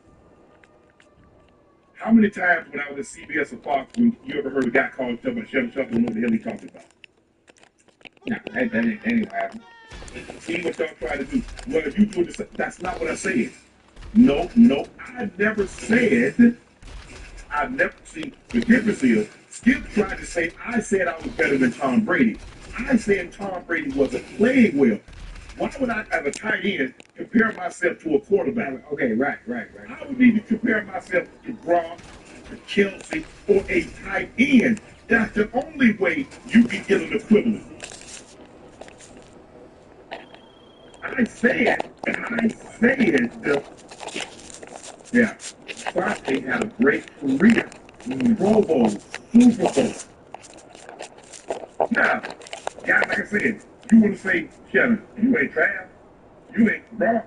How many times when I was at CBS or Fox, when you ever heard a guy call himself a shut up and know what the hell he talking about? No, that ain't happen. See what y'all trying to do. Well, if you do this, that's not what I said. No, I never, see, the difference is, Skip tried to say, I said I was better than Tom Brady. I said Tom Brady wasn't playing well. Why would I, as a tight end, compare myself to a quarterback? Okay, right. I would need to compare myself to Gronk, to Kelsey, or a tight end. That's the only way you can get an equivalent. I said, yeah, Sante had a great career. Pro Bowl, Super Bowl. Now, guys, like I said, you want to say, Shannon, you ain't Trav, you ain't Brock.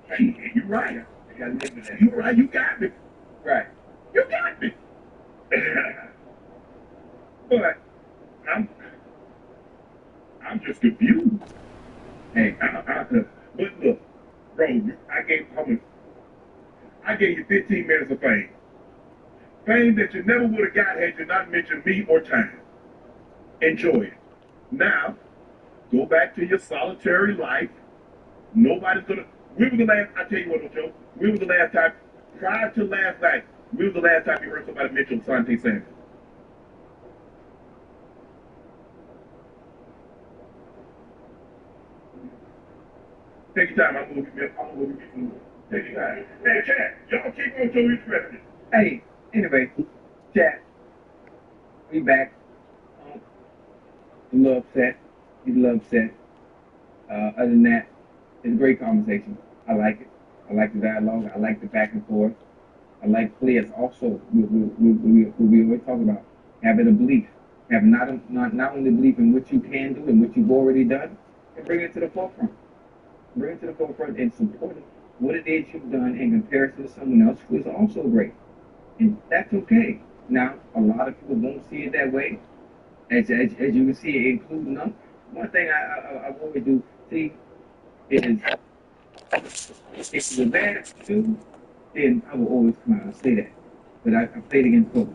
Hey, you right. You right, you got me. Right. You got me. But I'm just confused. Hey, but look, bro, I gave you 15 minutes of fame. Fame that you never would have got had you not mentioned me or time. Enjoy it. Now, go back to your solitary life. Nobody's gonna. When was the last? I tell you what, Joe. When was the last time? Prior to last night, when was the last time you heard somebody mention Sante Samuel? Take your time. I'm gonna get moving. Take your time. Hey, chat. Y'all keep on showing interested. Hey, anyway, chat. We back. A little upset. He's a little upset. Other than that, it's a great conversation. I like it. I like the dialogue. I like the back and forth. I like players also. We always talk about having a belief, having not only belief in what you can do and what you've already done, and bring it to the forefront. Bring it to the forefront and support it. What it is you've done in comparison to someone else who is also great. And that's okay. Now, a lot of people won't see it that way, as you can see it, including them. One thing I always do see is if it's a bad do, then I will always come out and say that. But I played against both.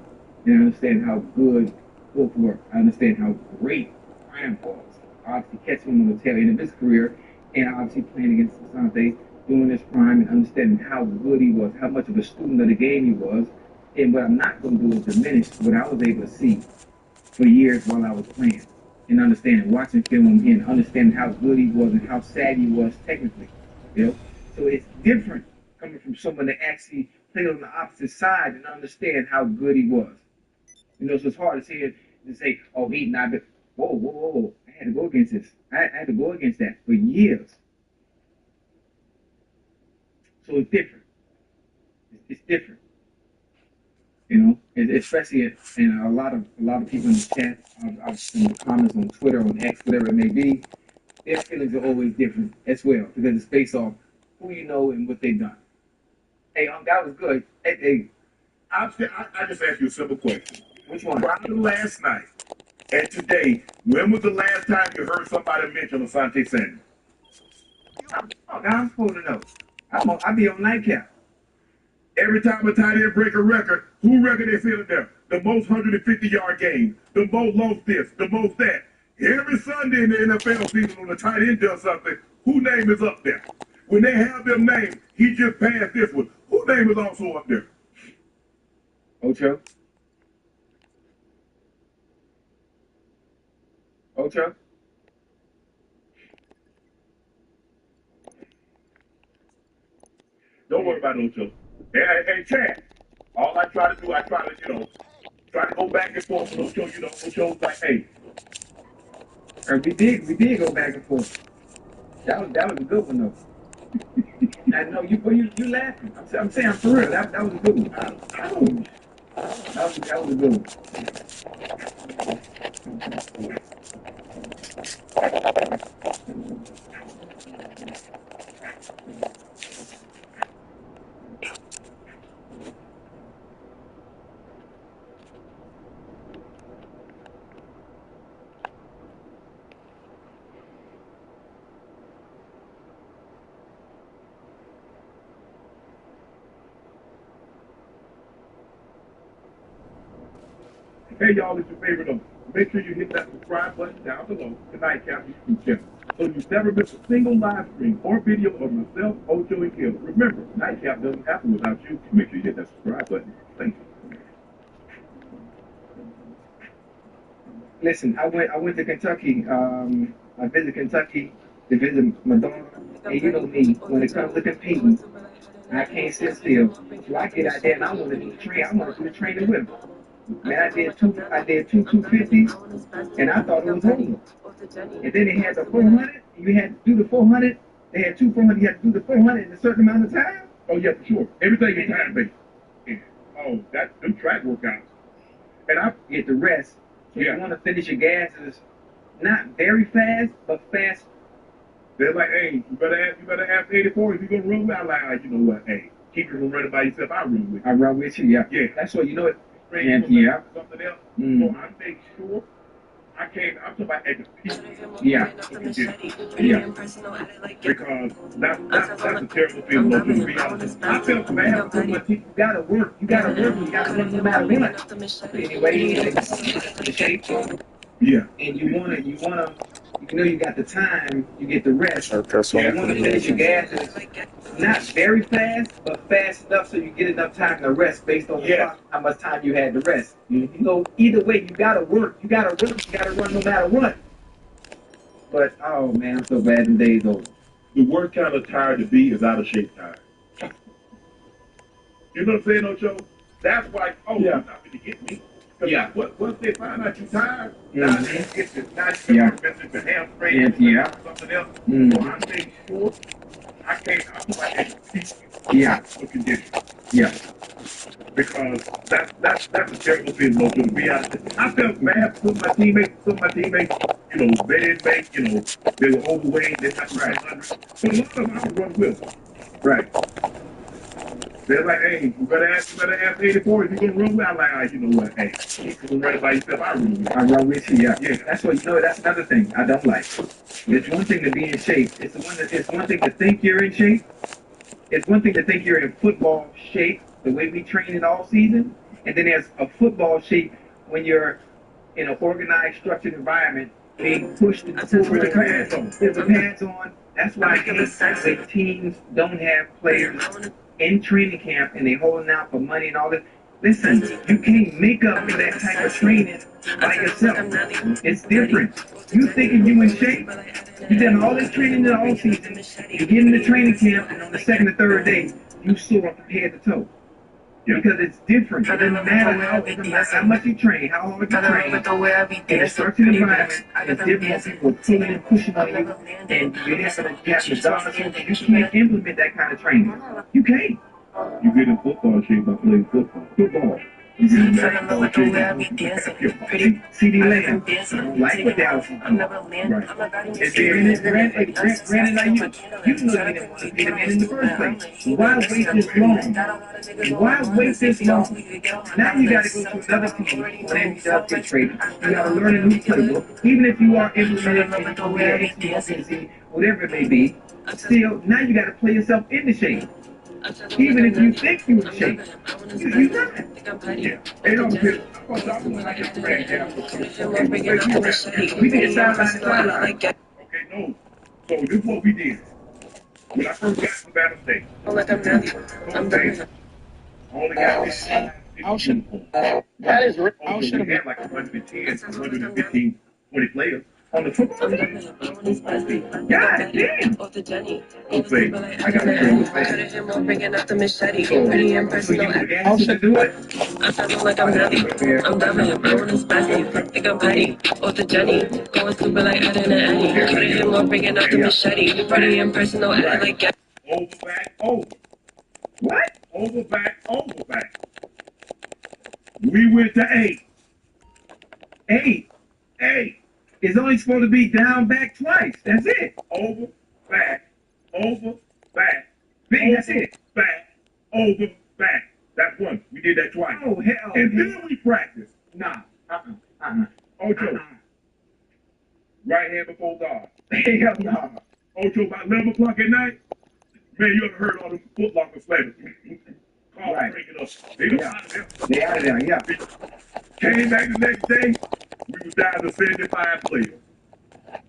And I understand how good both were. I understand how great Prime was. Obviously catching him on the tail end of his career, and obviously playing against Asante during his prime and understanding how good he was, how much of a student of the game he was. And what I'm not going to do is diminish what I was able to see for years while I was playing. And understanding, watching film on him, understanding how good he was and how sad he was technically. You know? So it's different coming from someone that actually played on the opposite side and understand how good he was. You know, so it's hard to say it and say, oh, he's not good. Whoa, whoa, whoa, whoa. I had to go against this. I had to go against that for years. So it's different. It's different. You know, especially in a lot of people in the chat, I've seen the comments on Twitter, on X, whatever it may be. Their feelings are always different as well because it's based off who you know and what they've done. Hey, that was good. Hey, I just asked you a simple question. Which one? Prior to last night and today, when was the last time you heard somebody mention Asante Samuel? I'm supposed to know. I be on nightcap. Every time a tight end break a record, who record they feel there? The most 150-yard game, the most lost this, the most that. Every Sunday in the NFL season when the tight end does something, who name is up there? When they have them named, he just passed this one. Who name is also up there? Ocho? Ocho? Don't worry about Ocho. Hey, Chad. All I try to do, I try to, try to go back and forth with Ocho. Ocho's like, hey. We did go back and forth. That was a good one though. I know you laughing. I'm saying for real. That was a good one. That was a good one. Hey, y'all, it's your favorite host. Make sure you hit that subscribe button down below to Nightcap YouTube channel so you never miss a single live stream or video of myself, Ocho, and Kill. Remember, Nightcap doesn't happen without you. Make sure you hit that subscribe button. Thank you. Listen, I went to Kentucky. I visited Kentucky to visit my daughter. And you know me, when it comes to competing, I can't sit still. So I get out there and I want to do the train. I want to do the training with them. Man, I did two 250s, and I thought it was over. And then they had the 400. You had to do the 400. They had two 400. You had to do the 400 in a certain amount of time. Oh yeah, for sure. Everything is time based. Yeah. Oh, them track workouts. And I get the rest. So you want to finish your gases, not very fast, but fast. They're like, hey, you better ask 84 if you're gonna run. I'm like, you know what? Hey, keep it from running by yourself. I run with you. I run with you. Yeah. Yeah. That's what you know it. Yeah. Something else. So I make sure I'm talking about at the peak. Yeah. Yeah. Because that's a terrible feeling, to be honest. I felt bad for my team. You gotta work. You gotta run no matter what. Anyway, the shape. Yeah. And you wanna, you know you got the time, you get the rest. Okay, so You wanna finish your gases, not very fast, but fast enough so you get enough time to rest based on how much time you had to rest. You know, either way, you gotta work. You gotta run no matter what. But oh man, I'm so glad the day's over. The worst kind of tired to be is out of shape tired. You know what I'm saying, Ocho? That's why, you're not going to get me. Yeah. Once they find out you're tired, now they get this nice message to hamstring something else. So I make sure I'm like for condition. Yeah. Because that's a terrible feeling, Ocho, to be honest. I felt bad for my teammates, they didn't make, they were overweight, they got 100. But a lot of them I would run with them. Right. They're like, hey, you better ask 84 if you're gonna run with. I'm like, all right, you know what? Hey, you can run it by yourself. I run with you. Yeah, yeah. That's what you know. That's another thing I don't like. It's one thing to be in shape. It's one thing to think you're in shape. It's one thing to think you're in football shape, the way we train it all season, and then there's a football shape when you're in an organized, structured environment, being pushed and pulled with the pads on. There's the pads on. That's why when teams don't have players in training camp and they holding out for money and all this. Listen, you can't make up for that type of training by yourself. It's different. You thinking you in shape? You done all this training in the off season. You get in the training camp, and on the second or third day, you sore from head to toe. Yeah. Because it's different. It doesn't matter how much you train, how hard you train. In a structured environment, it's different. People are pulling and pushing on you, and you have to dodge. You can't implement that kind of training. You can't. You get in football shape by playing football. Football. CD Lamb. I don't like what Dallas is doing. Right. And then granted, like you know you didn't want to get him in the first place. Why wait this long? Why wait this long? Now you got to go to another team when he does get traded. You got to learn a new playbook. Even if you are implementing in OEA, whatever it may be, still, now you got to play yourself into shape. Even if you think you're in shape, you're not. Yeah. They don't get it. We did sideline. Okay, no. So this is what we did. When I first got to Battle State, only got this. That is real. We had like 110, 115, 20 players on the football team. God damn. Okay, I got to bring him on bringing up the machete. Pretty impersonal. How should I do it? I feel like I'm Nelly. I'm Devin. I'm on his bestie. Think I'm petty. Off the Jenny. Going stupid like Ed and Eddie. Cut him on bringing up the machete. Pretty impersonal. Ed like get. Over, back, over. What? Over, back, over, back. We went to 8. 8. 8. It's only supposed to be down, back twice. That's it. Over, back, big, that's it. Back, over, back. That's one. We did that twice. Oh, hell. And then we practiced. Nah. Ocho. Right hand before God. Hell nah. Ocho, about 11 o'clock at night. Man, you ever heard all them Foot Locker slammers? Call right. Breaking up. They don't out of there. They out of there, yeah. Came back the next day, we was down to 75 players.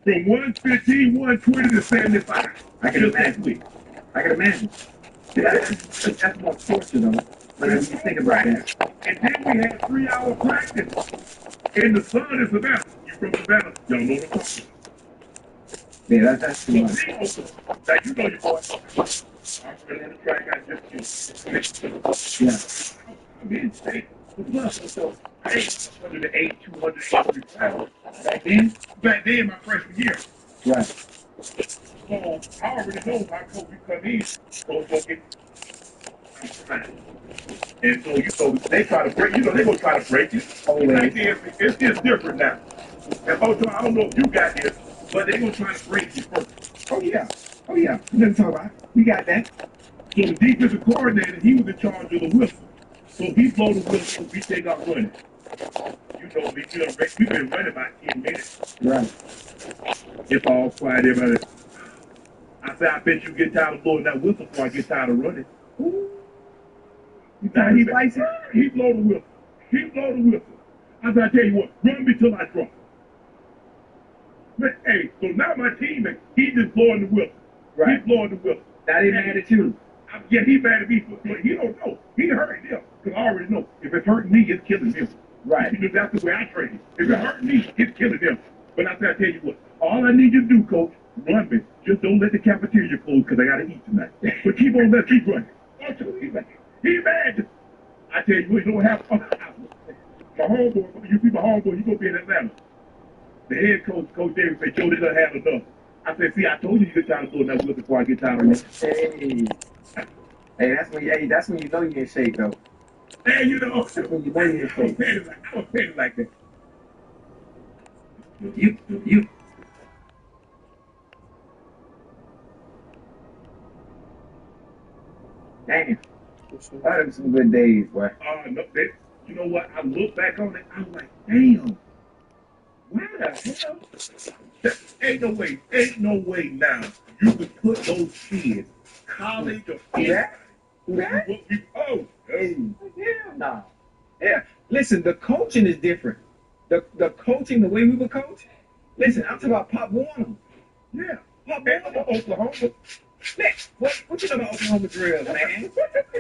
From 115, 120 to 75. I can imagine. That's more torture, though. Whenever you think about that. And then we had 3-hour practice in the sun in Savannah. You from Savannah? Y'all know what I'm talking about. Yeah, that's too much. Now, you know your boy. I'm running on the track. I just yeah. I'm in state. So, I ain't 108, 280 pounds. Back then, my freshman year. Right. So, I already know how coach you come in. So, and so, they try to break, they're going to try to break it. It's just different now. And also, I don't know if you got this, but they're going to try to break you first. Oh, yeah. You know what I'm talking about. We got that. So the defensive coordinator, he was in charge of the whistle. So he blow the whistle, we take off running. You know, we've been running about 10 minutes. Right. It's all quiet, everybody. I said, I bet you get tired of blowing that whistle before I get tired of running. Ooh. You tired he likes it? He blow the whistle. I said, I tell you what, run me till I drop. But, hey, so now my teammate, he's just blowing the whistle. Right. He's blowing the whistle. Now they mad at you. Yeah, he mad at me, but he don't know. He hurting them. Because I already know. If it's hurting me, it's killing them. Right. You know, that's the way I train. If it's hurting me, it's killing them. But I said, I tell you what, all I need you to do, coach, run me. Just don't let the cafeteria close because I got to eat tonight. But keep running. He mad. I tell you what, you don't have my homeboy, you see my homeboy, you going to be in Atlanta. The head coach, Coach Davis, said, Joe, they done had enough. I said, see, I told you get tired of doing that whistle before I get tired of it. Hey, that's when you know you're in shape, though. Hey, you know, that's when you know you're in shape. I was petty like that. You. Damn. That was some good days, boy. No, you know what? I look back on it, I'm like, damn, where the hell? Ain't no way now you could put those kids, college or That? That? oh, no. Hell no. Yeah. Listen, the coaching is different. The coaching, the way we were coached. Listen, I'm talking about Pop Warner. Yeah. Pop And Warner. Oklahoma. Nick, what you know about Oklahoma drills, man?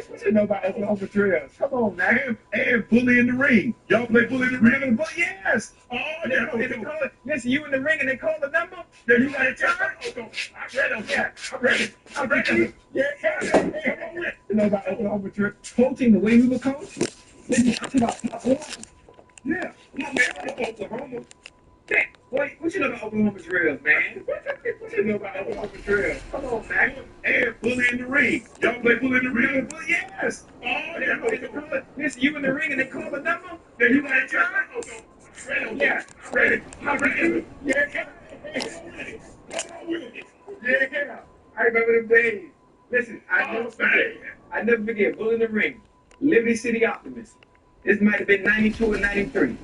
What you know about Oklahoma drills? Come on, man. And Bully in the Ring. Y'all play Bully in the Ring? But yes. Oh, They yeah. call it, listen, you in the ring and they call the number. Yeah, you got to turn. I read them. Yeah, I read it. I read it. Yeah. You know about Oklahoma drill coaching, the way we were coached. Listen, I'm talking about Pop Warner. Yeah. Man, Oklahoma. Nick, what you know about Oklahoma drills, man? What you know about Oklahoma drills? Come on, man. And Bully in the Ring. Y'all play Bully in the Ring? But yes. Oh, yeah. Listen, you in the ring and they call the number. Yeah, you got to turn. Yeah, I read it. I read it. yeah. Yeah. I remember them days. Listen, I never forget. Bull in the Ring, Liberty City Optimist. This might have been 92 or 93.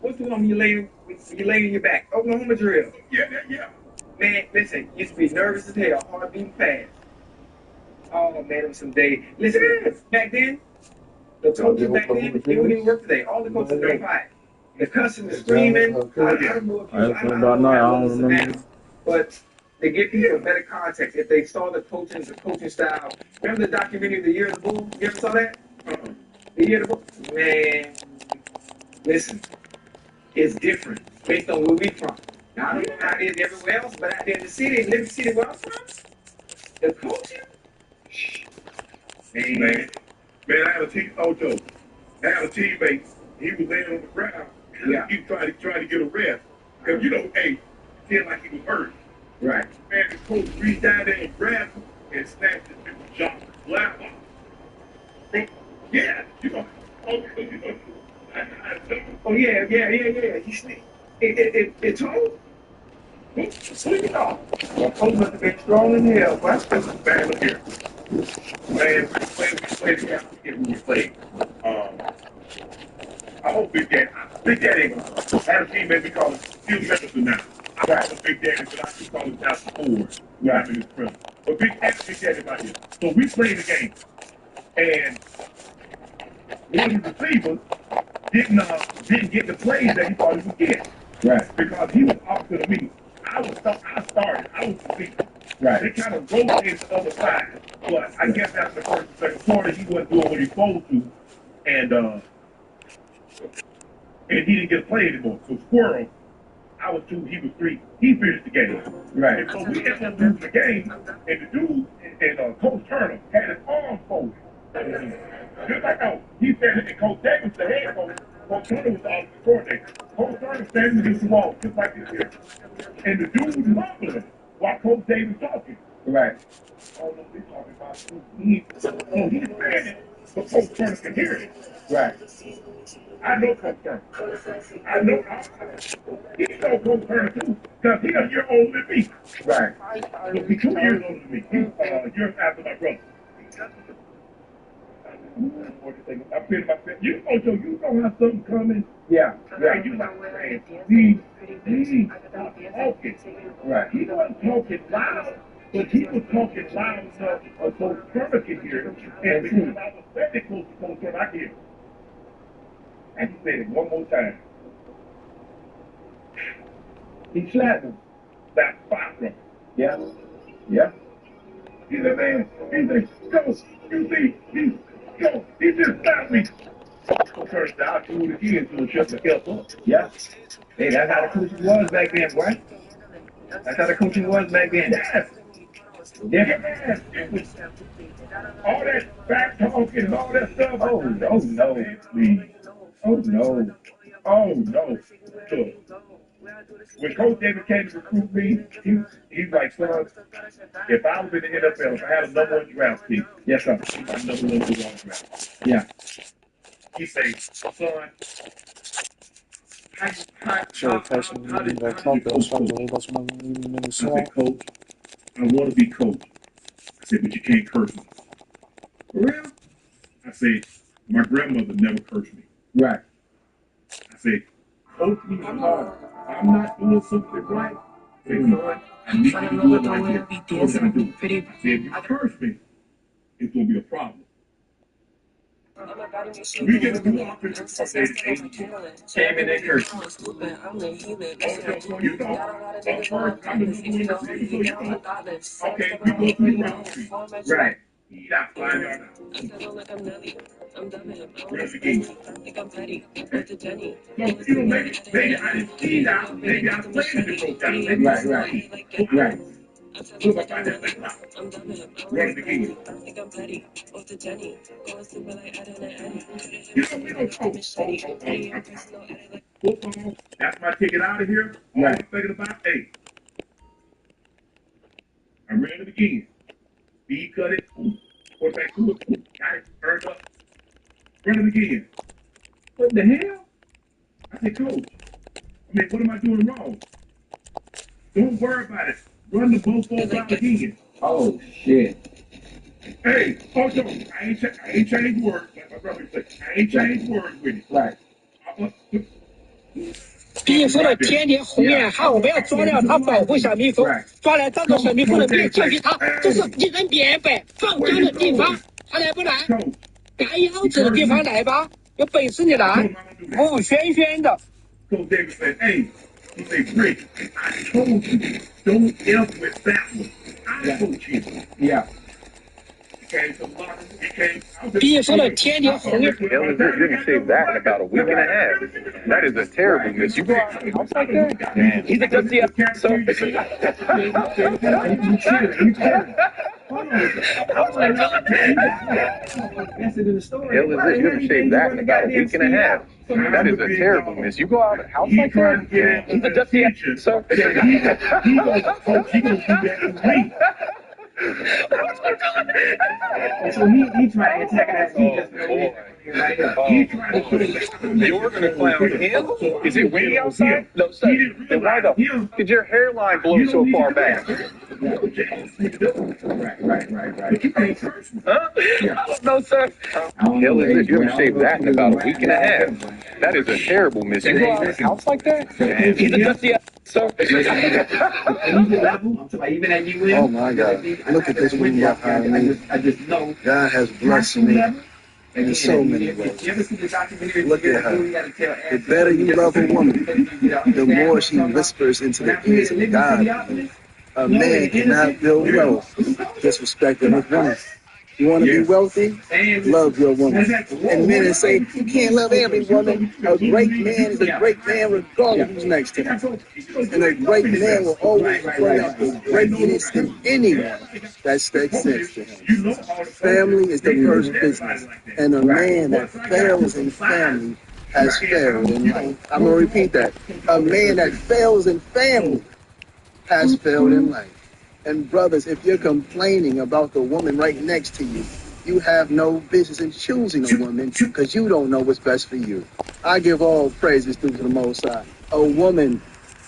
What's the one when you lay in your back? Oklahoma drill. Yeah. Man, listen, used to be nervous as hell, heart beating fast. Oh man, it was some days. Listen, back then, the coaches back then, they wouldn't even work today. All the coaches don't fight. The cussing, the screaming. I don't know if you, I don't know how it was, but they give people a better context if they saw the coaching style. Remember the documentary The Year of the Bull? You ever saw that? The Year of the Bull? Man, listen, it's different based on where we from. Now, I don't know how it is everywhere else, but out there in the city, in Liberty City where I'm from, the coaching, Man, I had a team. Oh, Joe, I had a teammate. He was laying on the ground. Yeah. He tried to get a rest because hey, feel like he was hurt. right? Man, the coach reached down there and grabbed him and snatched his big jaw, slap him. Yeah, Oh yeah. He sneaked. It told. Sneak it off. That coach must have been strong in hell, but Man, look here. Man, we played the game we played. I hope Big Daddy had a teammate we call him Steel Jefferson now. I call him Big Daddy, but I just call him Pastor Ford. Yeah, in his presence. But Big Daddy about here. So we played the game, and one of the receivers didn't get the plays that he thought he would get. right. Because he was opposite of me. I started. I was the receiver. Right. They kind of rotated the other side. But I guess after the first and second quarter, he wasn't doing what he was supposed to. And he didn't get a play anymore. So Squirrel, I was 2, he was 3. He finished the game. Right. And so we ended up losing the game, and the dude, and Coach Turner had his arm folded. Just like how he said it, and Coach Davis, the head coach, Coach Turner was the offensive coordinator. Coach Turner standing against the wall, just like this here. And the dude was mumbling while Coach Davis talking. Right. Oh, no, he's talking about he's saying it, but Coach Turner can hear it. Right. I know Coach Turner. I know. He know Coach Turner too, because he's a year older than me. Right. He's 2 years older than me. He's a year after my brother. I feel myself. You know how something coming. Yeah. And you like, man, he's talking. Right. He wasn't talking loud, but he was talking loud enough so Coach Turner could hear it. And because I was very close to Coach Turner, I could hear it. And he said it one more time. He slapped him. That's 5 from him. Yeah. Yeah. He said, man, he said, Coach, you see, he just stopped me. Coach Turner said, I'll do it again to shut the hell up. Yeah. Hey, that's how the coaching was back then, boy. That's how the coaching was back then. Yes. Yeah. Yes. It was all that back talking and all that stuff. Oh no. Please. Oh no. Oh no. Look, when Coach David came to recruit me, he's like, son, if I was in the NFL, if I had a #1 draft pick, Yes, sir. my #1 overall draft. Yeah. He say, son, how did you coach? I said, Coach, I want to be coach. I said, but you can't curse me. For real? I said, my grandmother never cursed me. Right. I said, coach me hard. If I'm not doing something right, say, son, I need you to do it like this. What should I do? I said, if you curse me, it's going to be a problem. We get to do offensive updated 8 years. Came in and cursed. You know, at first, I'm the number one receiver, so you know. Okay, we go 3 rounds. Right. Eat out, 5 yards out. Where's the game? So, you know, maybe I didn't eat out. Maybe I played it and broke down. Maybe Right, right. Right. What about I didn't think about? Where's the game? You know, we don't football, that's my ticket out of here. All I'm thinking about, hey, I ran it again. Speed cut it, quarterback threw it, got it, turned up, run it again. What the hell? I said, coach, what am I doing wrong? Don't worry about it. Run the both balls out again. Oh, shit. Hey, hold on. I ain't changed words. Like my brother said, I ain't changed words with it. Right. 比说的天天红眼喊我们要抓掉他保护小蜜蜂，抓来当做小蜜蜂的面教训他，这是一人免百放羊的地方，他来不来？该要走的地方来吧，有本事你来，服务轩轩的。So David said, hey, he said, Rick, I told you, don't F with that one. I told you. Yeah. Being full of candy, Ellen didn't save that in about a week and a half. That is a terrible miss. You go out in the house like that? Damn. He's a dusty so. Ellen didn't save that in about a week and a half. That is a terrible miss. You go out in the house like that? He's a dusty so. So he tried to attack us. He just You're gonna clown him? Is it windy outside? No, sir. Then why the f did your hairline blow so far back? Right. Huh? No, sir. Hell is it? You haven't shaved that in about a week and a half. That is a terrible miss. You go out of the house like that? He's a dusty so. Oh my God. Look at this one behind me. I just know God has blessed me in so many ways. Look at her. The better you love a woman, the more she whispers into the ears of God. A man cannot build wealth disrespecting his woman. You want to be wealthy? Love your woman. And men say, you can't love every woman. A great man is a great man regardless of who's next to him. And a great man will always bring out the greatness in anyone that steps next to him. Family is the first business. And a man that fails in family has failed in life. I'm going to repeat that. A man that fails in family has failed in life. And brothers, if you're complaining about the woman right next to you, you have no business in choosing a woman because you don't know what's best for you. I give all praises to the Most High. A woman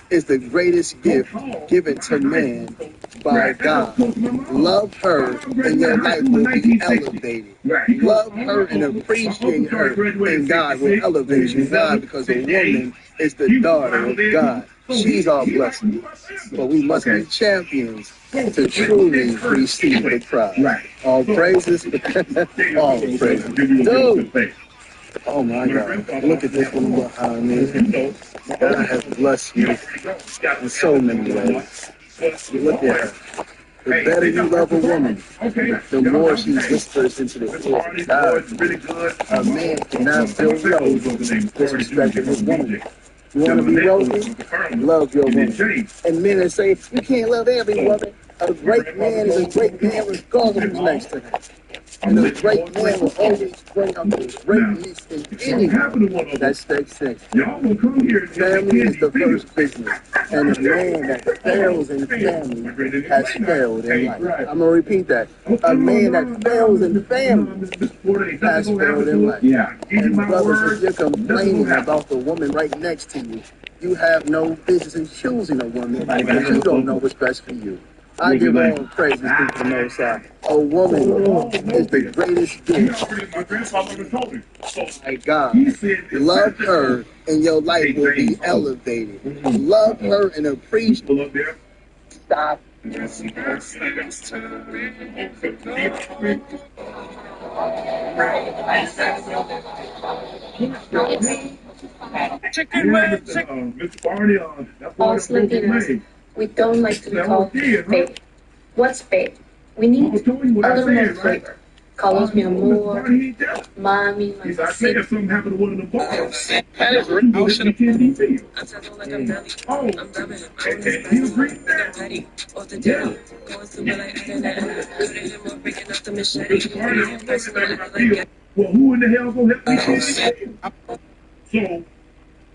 is the greatest gift given to man by God. Love her and your life will be elevated. Love her and appreciate her and God will elevate you. Why? Because a woman is the daughter of God. She's our blessing. But we must be champions to truly receive the prize. All praises. All praises. Dude. Oh my God. Look at this one behind me. God has blessed me in so many ways. Look at her. The better you love a woman, the more she whispers into the ear of God. A man cannot build wealth disrespecting his woman. You want to be wealthy? Love your woman. And men that say, you can't love every woman. A great man is a great man regardless of who's next to him. And a great man will always bring out the greatness in anyone that steps next to him. Family is the first business. And a man that fails in family has failed in life. I'm going to repeat that. A man that fails in family has failed in life. And brothers, if you're complaining about the woman right next to you, you have no business in choosing a woman because you don't know what's best for you. I give all praise to the Most High. A woman is the greatest gift. My grandfather told me. So My God, he said, love her and your life will be elevated. Love her and appreciate. pull up there. Stop. Mr. Barney, that's why Us Latinas, we don't like to be called babe. What's babe? We need a little more flavor. Call us mi amor, mommy, He said, I said if something happened to one of the boys. That is real. Oh, should have been detailed. I'm talking like I'm belly. Oh, I'm rubbing him. I want and he his agreed best. with I'm that. petty. Off the titty. Going super like I didn't know. Putting him on breaking up the machete. Mr. Barney, I'm Personal, thinking I about like feel. it. Well, who in the hell gonna help me get So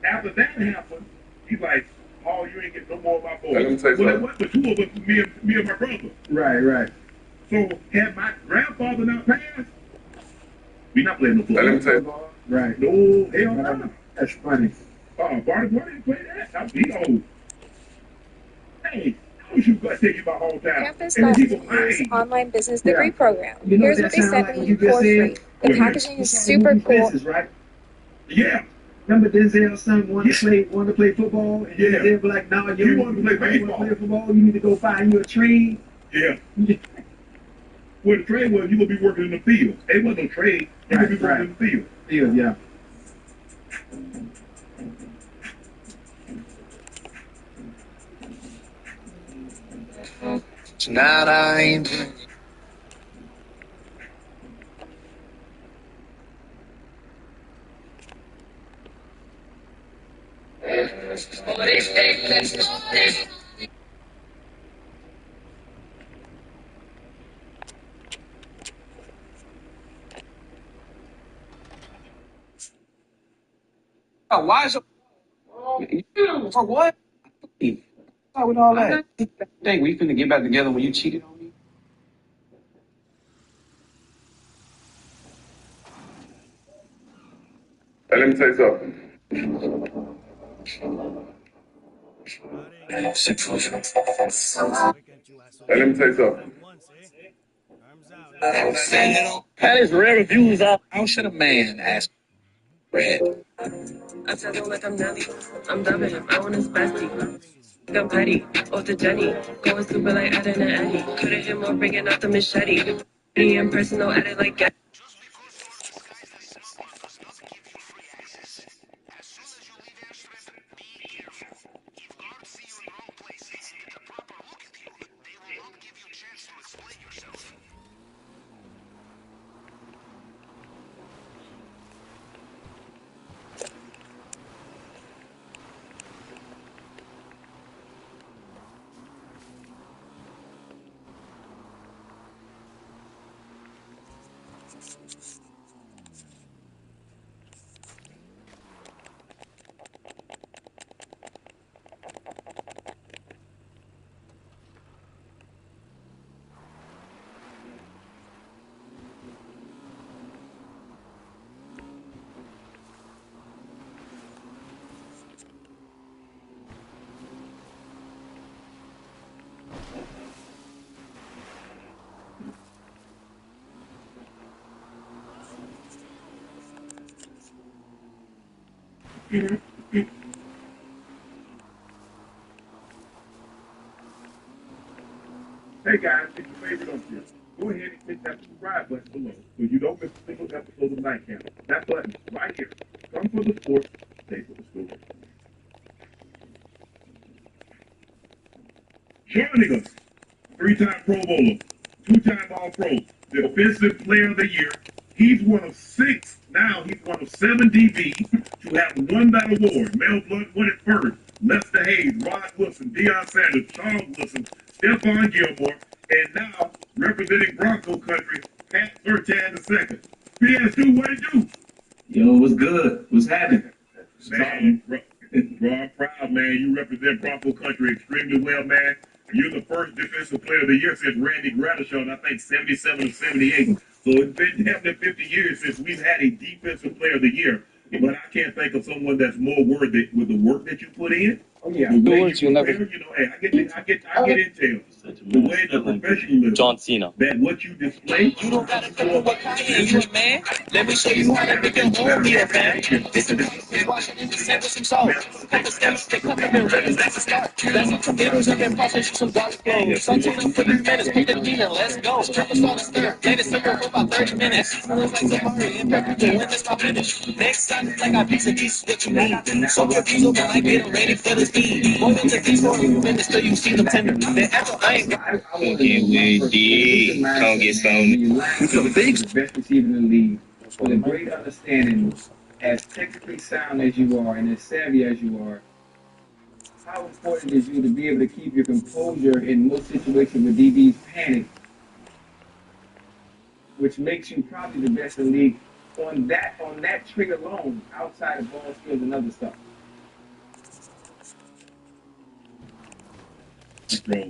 after that happened, he's like, "Oh, you ain't getting no more of my boys." Let me tell you Well, it something. went for two of us, me and my brother. Right, right. So had my grandfather not passed, we not playing no Let me football. tell you. Right. No, hell no. That's funny. Barney didn't play that. I'm he old. Hey, I wish you could take you my whole time. Campus And then got people, Lee's hey, online business degree program. You know Here's what what that they sound sent like me when you for just free. said? The Wait a minute. packaging is super cool. Fences, right? yeah, Remember Denzel's son wanted to play football, and Yeah. Denzel be like, "No, He you wanted to play you wanna baseball. play football. You need to go find you a trade." yeah. Well, the trade was you gonna be working in the field. It wasn't no trade. You gonna be working in the field. Yeah. Tonight I ain't drinking. Oh, why is it? For what? Why with all that? Dang, we finna get back together when you cheated on me? Hey, let me tell you something. Hey, let me tell you something. That is rare reviews. How should a man ask for head? I tell him like I'm Nelly. I'm dubbing him. I want his bestie. I'm petty. Off the Jenny. Going super like I didn't Eddie. Couldn't hit more breaking up the machete. Pretty impersonal, edit like get. Hey guys, if you favorite on this, go ahead and click that subscribe button below so you don't miss a single episode of Night Camp. That button right here. Come for the sports, stay for the story. Joining us, three-time Pro Bowler, two-time All-Pro, Defensive Player of the Year. He's one of six, now he's one of seven DBs to have won that award. Mel Blunt won it first. Lester Hayes, Rod Wilson, Deion Sanders, Charles Wilson, Stephon Gilmore, and now representing Bronco Country, Pat Surtain II. PS2, what it do? Yo, what's good? What's happening? Man, bro, I'm proud, man. You represent Bronco Country extremely well, man. You're the first defensive player of the year since Randy Gradishaw, and I think 77 or 78. So it's been definitely 50 years since we've had a defensive player of the year. But I can't think of someone that's more worthy with the work that you put in Oh yeah. The way words you you'll never. prepare, you know, hey, I get intel. The way the professionalism. John Cena. That what you display. You don't gotta know what kind of you a man. Let me show you how to make your home meal, man. This is Washington, send us some salt. Couple steps, they cut them in rings, that's a start. That's some tomatoes up in process, some garlic cloves. Something for 30 minutes, put the meat in, let's go. Pepper salt and stir, let it simmer for about 30 minutes. Smells like Samari and pepper to when it's my finish. Next time, like I piece of cheese, what you need. So your peas open like get them ready for the speed. Boil into these for a few minutes till you see them tender. Then after I ain't Okay, with D, can't get some. It's a big the best receiver in the league with a great understanding, as technically sound as you are and as savvy as you are. How important is you to be able to keep your composure in most situations where DBs panic, which makes you probably the best in the league on that trait alone, outside of ball skills and other stuff. Bro.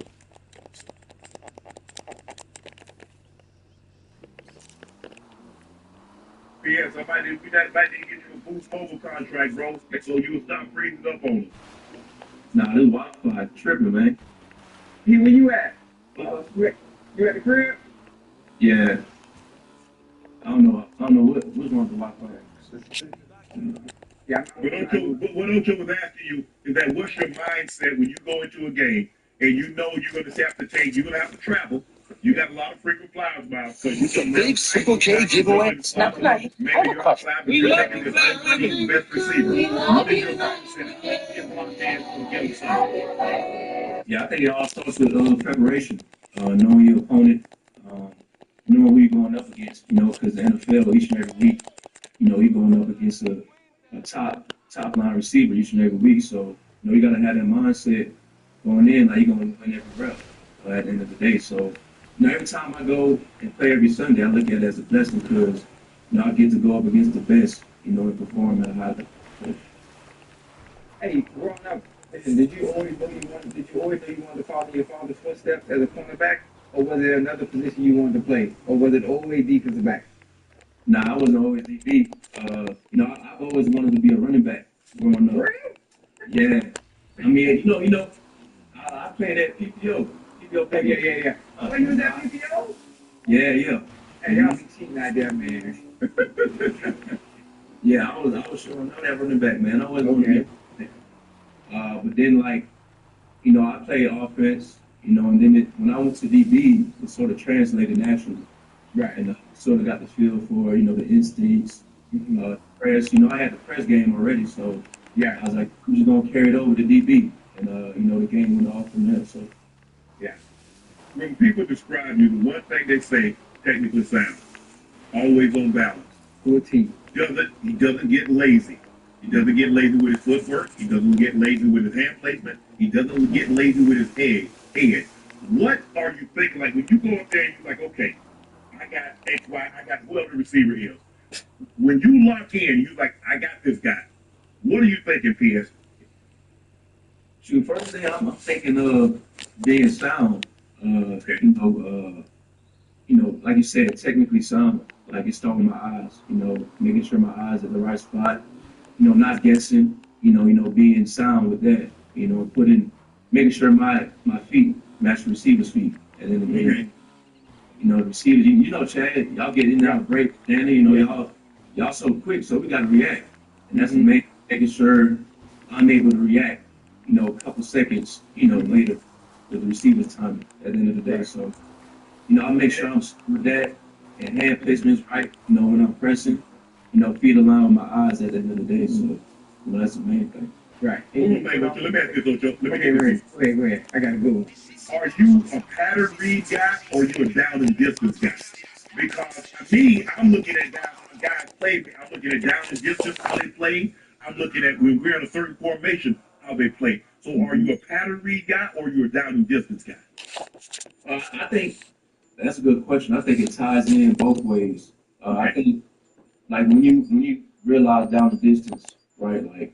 Yeah, somebody we not about to get you a Boost Mobile contract, bro. So you'll stop freezing up on them. Nah, this Wi-Fi tripping, man. Hey, where you at? You at the crib? Yeah. I don't know what's wrong with the Wi-Fi. Yeah. What Ocho was asking you is that what's your mindset when you go into a game and you know you're gonna have to take, you're gonna have to travel. You got a lot of frequent flyer miles, so you can big Triple J giveaway. Now, maybe you're outside the the best receiver. What is your mindset? Get locked in or get something. Yeah, I think it all starts with preparation, knowing your opponent, knowing who you're going up against. You know, because the NFL each and every week, you know, you're going up against a top line receiver each and every week. So you know, you got to have that mindset going in, like you're going to win every rep at the end of the day. So you know, every time I go and play every Sunday, I look at it as a blessing because you know I get to go up against the best, you know, and perform at a high level. Hey, growing up, did you always know you wanted to follow your father's footsteps as a cornerback, or was there another position you wanted to play, or was it always defensive back? Nah, I wasn't always DB. You know, I've always wanted to be a running back growing up. Really? Yeah. I mean, you know, I played at PPO. Yeah. Oh, you was at PPO? Yeah. Hey, y'all be cheating out there, man. Yeah, I was showing out that running back, man. I always wanted to be. But then, like, you know, I played offense, you know, and then when I went to DB, it sort of translated naturally. Right. And sort of got the feel for, you know, the instincts, press. You know, I had the press game already, so Yeah. I was like, I'm just gonna carry it over to DB, and you know, the game went off from there. So Yeah. When people describe you, the one thing they say, technically sound, always on balance. 14. He doesn't get lazy. He doesn't get lazy with his footwork. He doesn't get lazy with his hand placement. He doesn't get lazy with his head. What are you thinking? Like when you go up there and you're like, okay, I got X, Y, I got whoever the receiver is. When you lock in, you're like, I got this guy. What are you thinking, PS? shoot, first thing I'm thinking of being sound. You know, like you said, technically sound. Like it starts with my eyes. You know, making sure my eyes are at the right spot. You know, not guessing. You know, being sound with that. You know, making sure my feet match the receiver's feet. And then the game. You know, the receivers. You know, Chad, y'all get in there break. Danny, you know, y'all so quick, so we got to react. And that's making sure I'm able to react. You know, a couple seconds. You know, later with the receiver's time at the end of the day. So. You know, I make sure I'm with that and hand placement's right, you know, when I'm pressing, you know, feet align with my eyes at the end of the day. So, you know, that's the main thing. Right. Let me ask this, Ocho. Let me get this. Go ahead. I got to go. Are you a pattern read guy or are you a down and distance guy? Because me, I'm looking at guys play. I'm looking at down and distance, how they play. I'm looking at when we're in a certain formation, how they play. So are you a pattern read guy or are you a down and distance guy? I think that's a good question. I think it ties in both ways. I think, like, when you realize down the distance, right, like,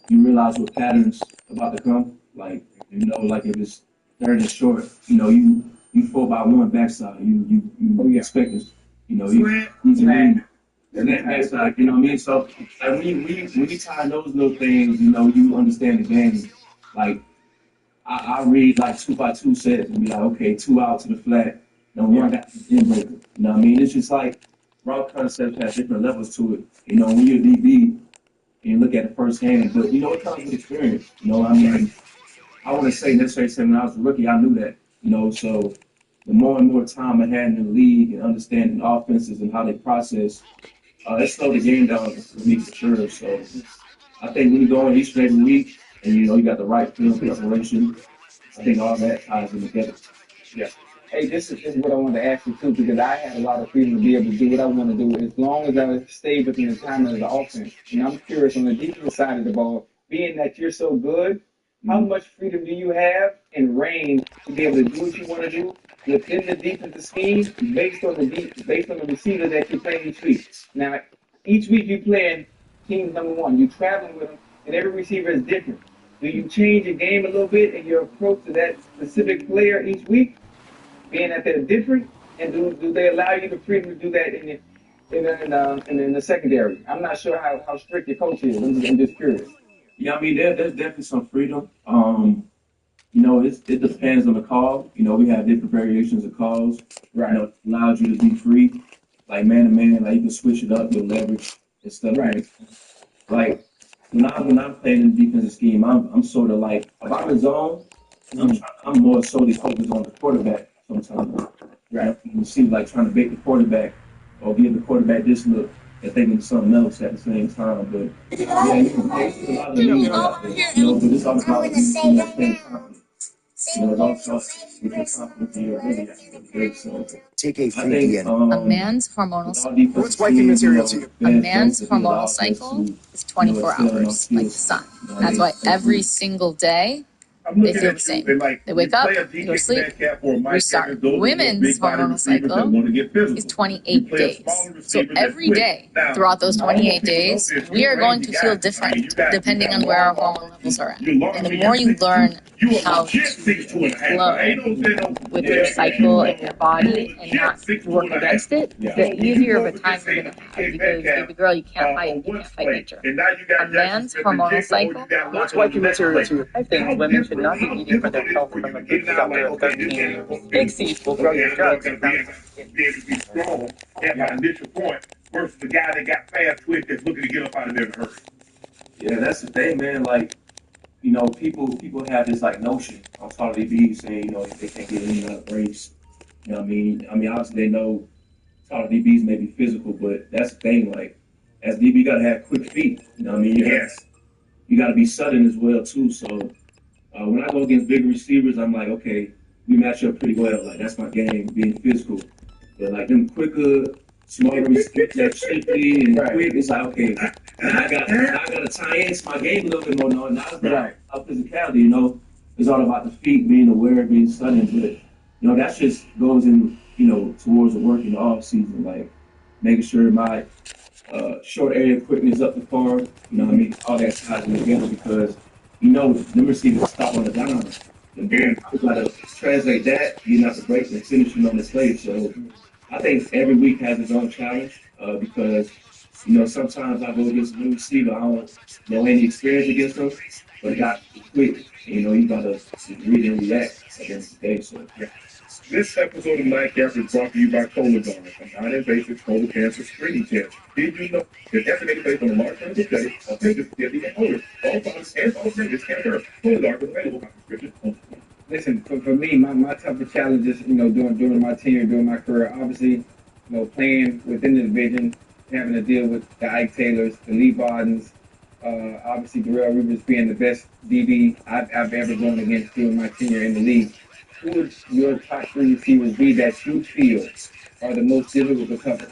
you realize what patterns about to come. Like, you know, like if it's third and short, you know, you 4x1 backside. You expect this. You know, you can read that backside. You know what I mean? So, like, when you tie those little things, you know, you understand the game. like I read like 2x2 sets and be like, okay, 2 out to the flat, then 1 got the in breaker. You know what I mean? It's just like route concepts have different levels to it. You know, when you're a DB and you look at the first game, but you know, it comes with experience. You know, I mean, I want to say necessarily say when I was a rookie, I knew that. You know, so the more and more time I had in the league and understanding offenses and how they process, it slowed the game down for me for sure. So I think when you go in each and every week and you know you got the right film preparation, I think all that ties in together. Yeah. Hey, this is what I wanted to ask you too, because I had a lot of freedom to be able to do what I want to do as long as I stay within the time of the offense. And I'm curious on the defensive side of the ball, being that you're so good, how much freedom do you have and range to be able to do what you want to do within the defensive scheme based on the receiver that you're playing each week? Now, each week you're playing team number one, you're traveling with them, and every receiver is different. Do you change your game a little bit and your approach to that specific player each week, being that they're different? And do they allow you the freedom to do that in the secondary? I'm not sure how strict your coach is. I'm just curious. Yeah, I mean, there's definitely some freedom. You know, it depends on the call. You know, we have different variations of calls. Right. You know, it allows you to be free, like man to man, like you can switch it up, your leverage and stuff. Right. Like when I'm playing in the defensive scheme, I'm sort of like if I'm in zone, I'm more solely focused on the quarterback sometimes. Right. You see, like trying to bait the quarterback or give the quarterback this look and thinking something else at the same time. But yeah, you can take a lot of leads out there, you know, but it's all about you know, staying confident. You know, it's also with your confidence in your ability at the so Take a I free think DNA. A man's hormonal What's wifey material to you? a man's hormonal cycle is 24 hours, like the sun. That's why every single day they feel the same. They wake up, they go to sleep, restart. Women's hormonal cycle is 28 days. So every day throughout those 28 days, we are going to feel different depending on where our hormone levels are at. And the more you learn how to flow with your cycle and your body and not work against it, the easier of a time you're going to have. Because, baby girl, you can't fight nature. A man's hormonal cycle. What's wifey material to you? I think women should not be eating for their health from a big doctor of 13 years. Big C's will grow your drugs and be able to be strong at my initial point versus the guy that got fast twitch that's looking to get up out of there in a hurry. yeah, that's the thing, man. Like, you know, people have this like notion on top of DB saying, you know, they can't get any other race. You know what I mean? Obviously they know top of DBs may be physical, but that's the thing. Like, as DB, you gotta have quick feet. You know what I mean? You gotta be sudden as well too. So when I go against bigger receivers, I'm like, okay, we match up pretty well. Like that's my game, being physical. But like them quicker, smaller receivers that shifty and quick, it's like okay, now I gotta tie into my game a little bit more. Now it's not about physicality, you know. It's all about the feet, being aware, being sudden. But you know, that just goes in, you know, towards the work in the off season, like making sure my short area quickness up the farm, you know what I mean? All that ties in together because you know them receivers stop on the dime. And then you gotta translate that, you have to break and finishing on the play. So I think every week has its own challenge because you know sometimes I go against a new receiver, I don't know any experience against them, but it got quick. You know, you gotta read and react against the day. So yeah. This episode of Nightcap is brought to you by Cologuard, a non-invasive colon cancer screening test. Did you know that estimated based on a large number of studies of patients with the older, all fathers and all genders can occur? Cologuard is available by prescription only. Listen, for me, my toughest challenges, you know, during my tenure, during my career, obviously, you know, playing within the division, having to deal with the Ike Taylors, the Lee Bardens, obviously Darrell Rivers being the best DB I've ever gone against during my tenure in the league. Who would your top three receivers be that you feel are the most difficult to cover?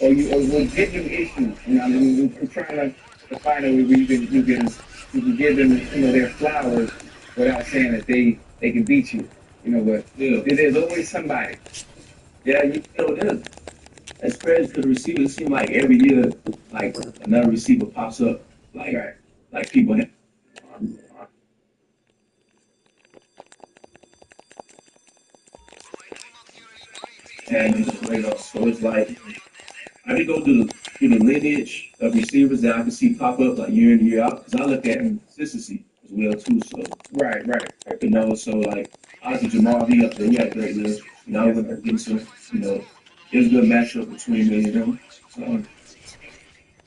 Or will give you issues? You know, I mean, I'm trying to find a way where you can give them, you know, their flowers without saying that they can beat you. You know, but there's always somebody. Yeah, you know, that's crazy because the receivers seem like every year, like another receiver pops up, like people have. And so it's like I can go through the lineage of receivers that I can see pop up like year in and year out because I look at consistency as well too. So Right. you know, so like obviously Jamal, he up there, he had a great year. You know, I went against him. You know, it was a good matchup between me and him.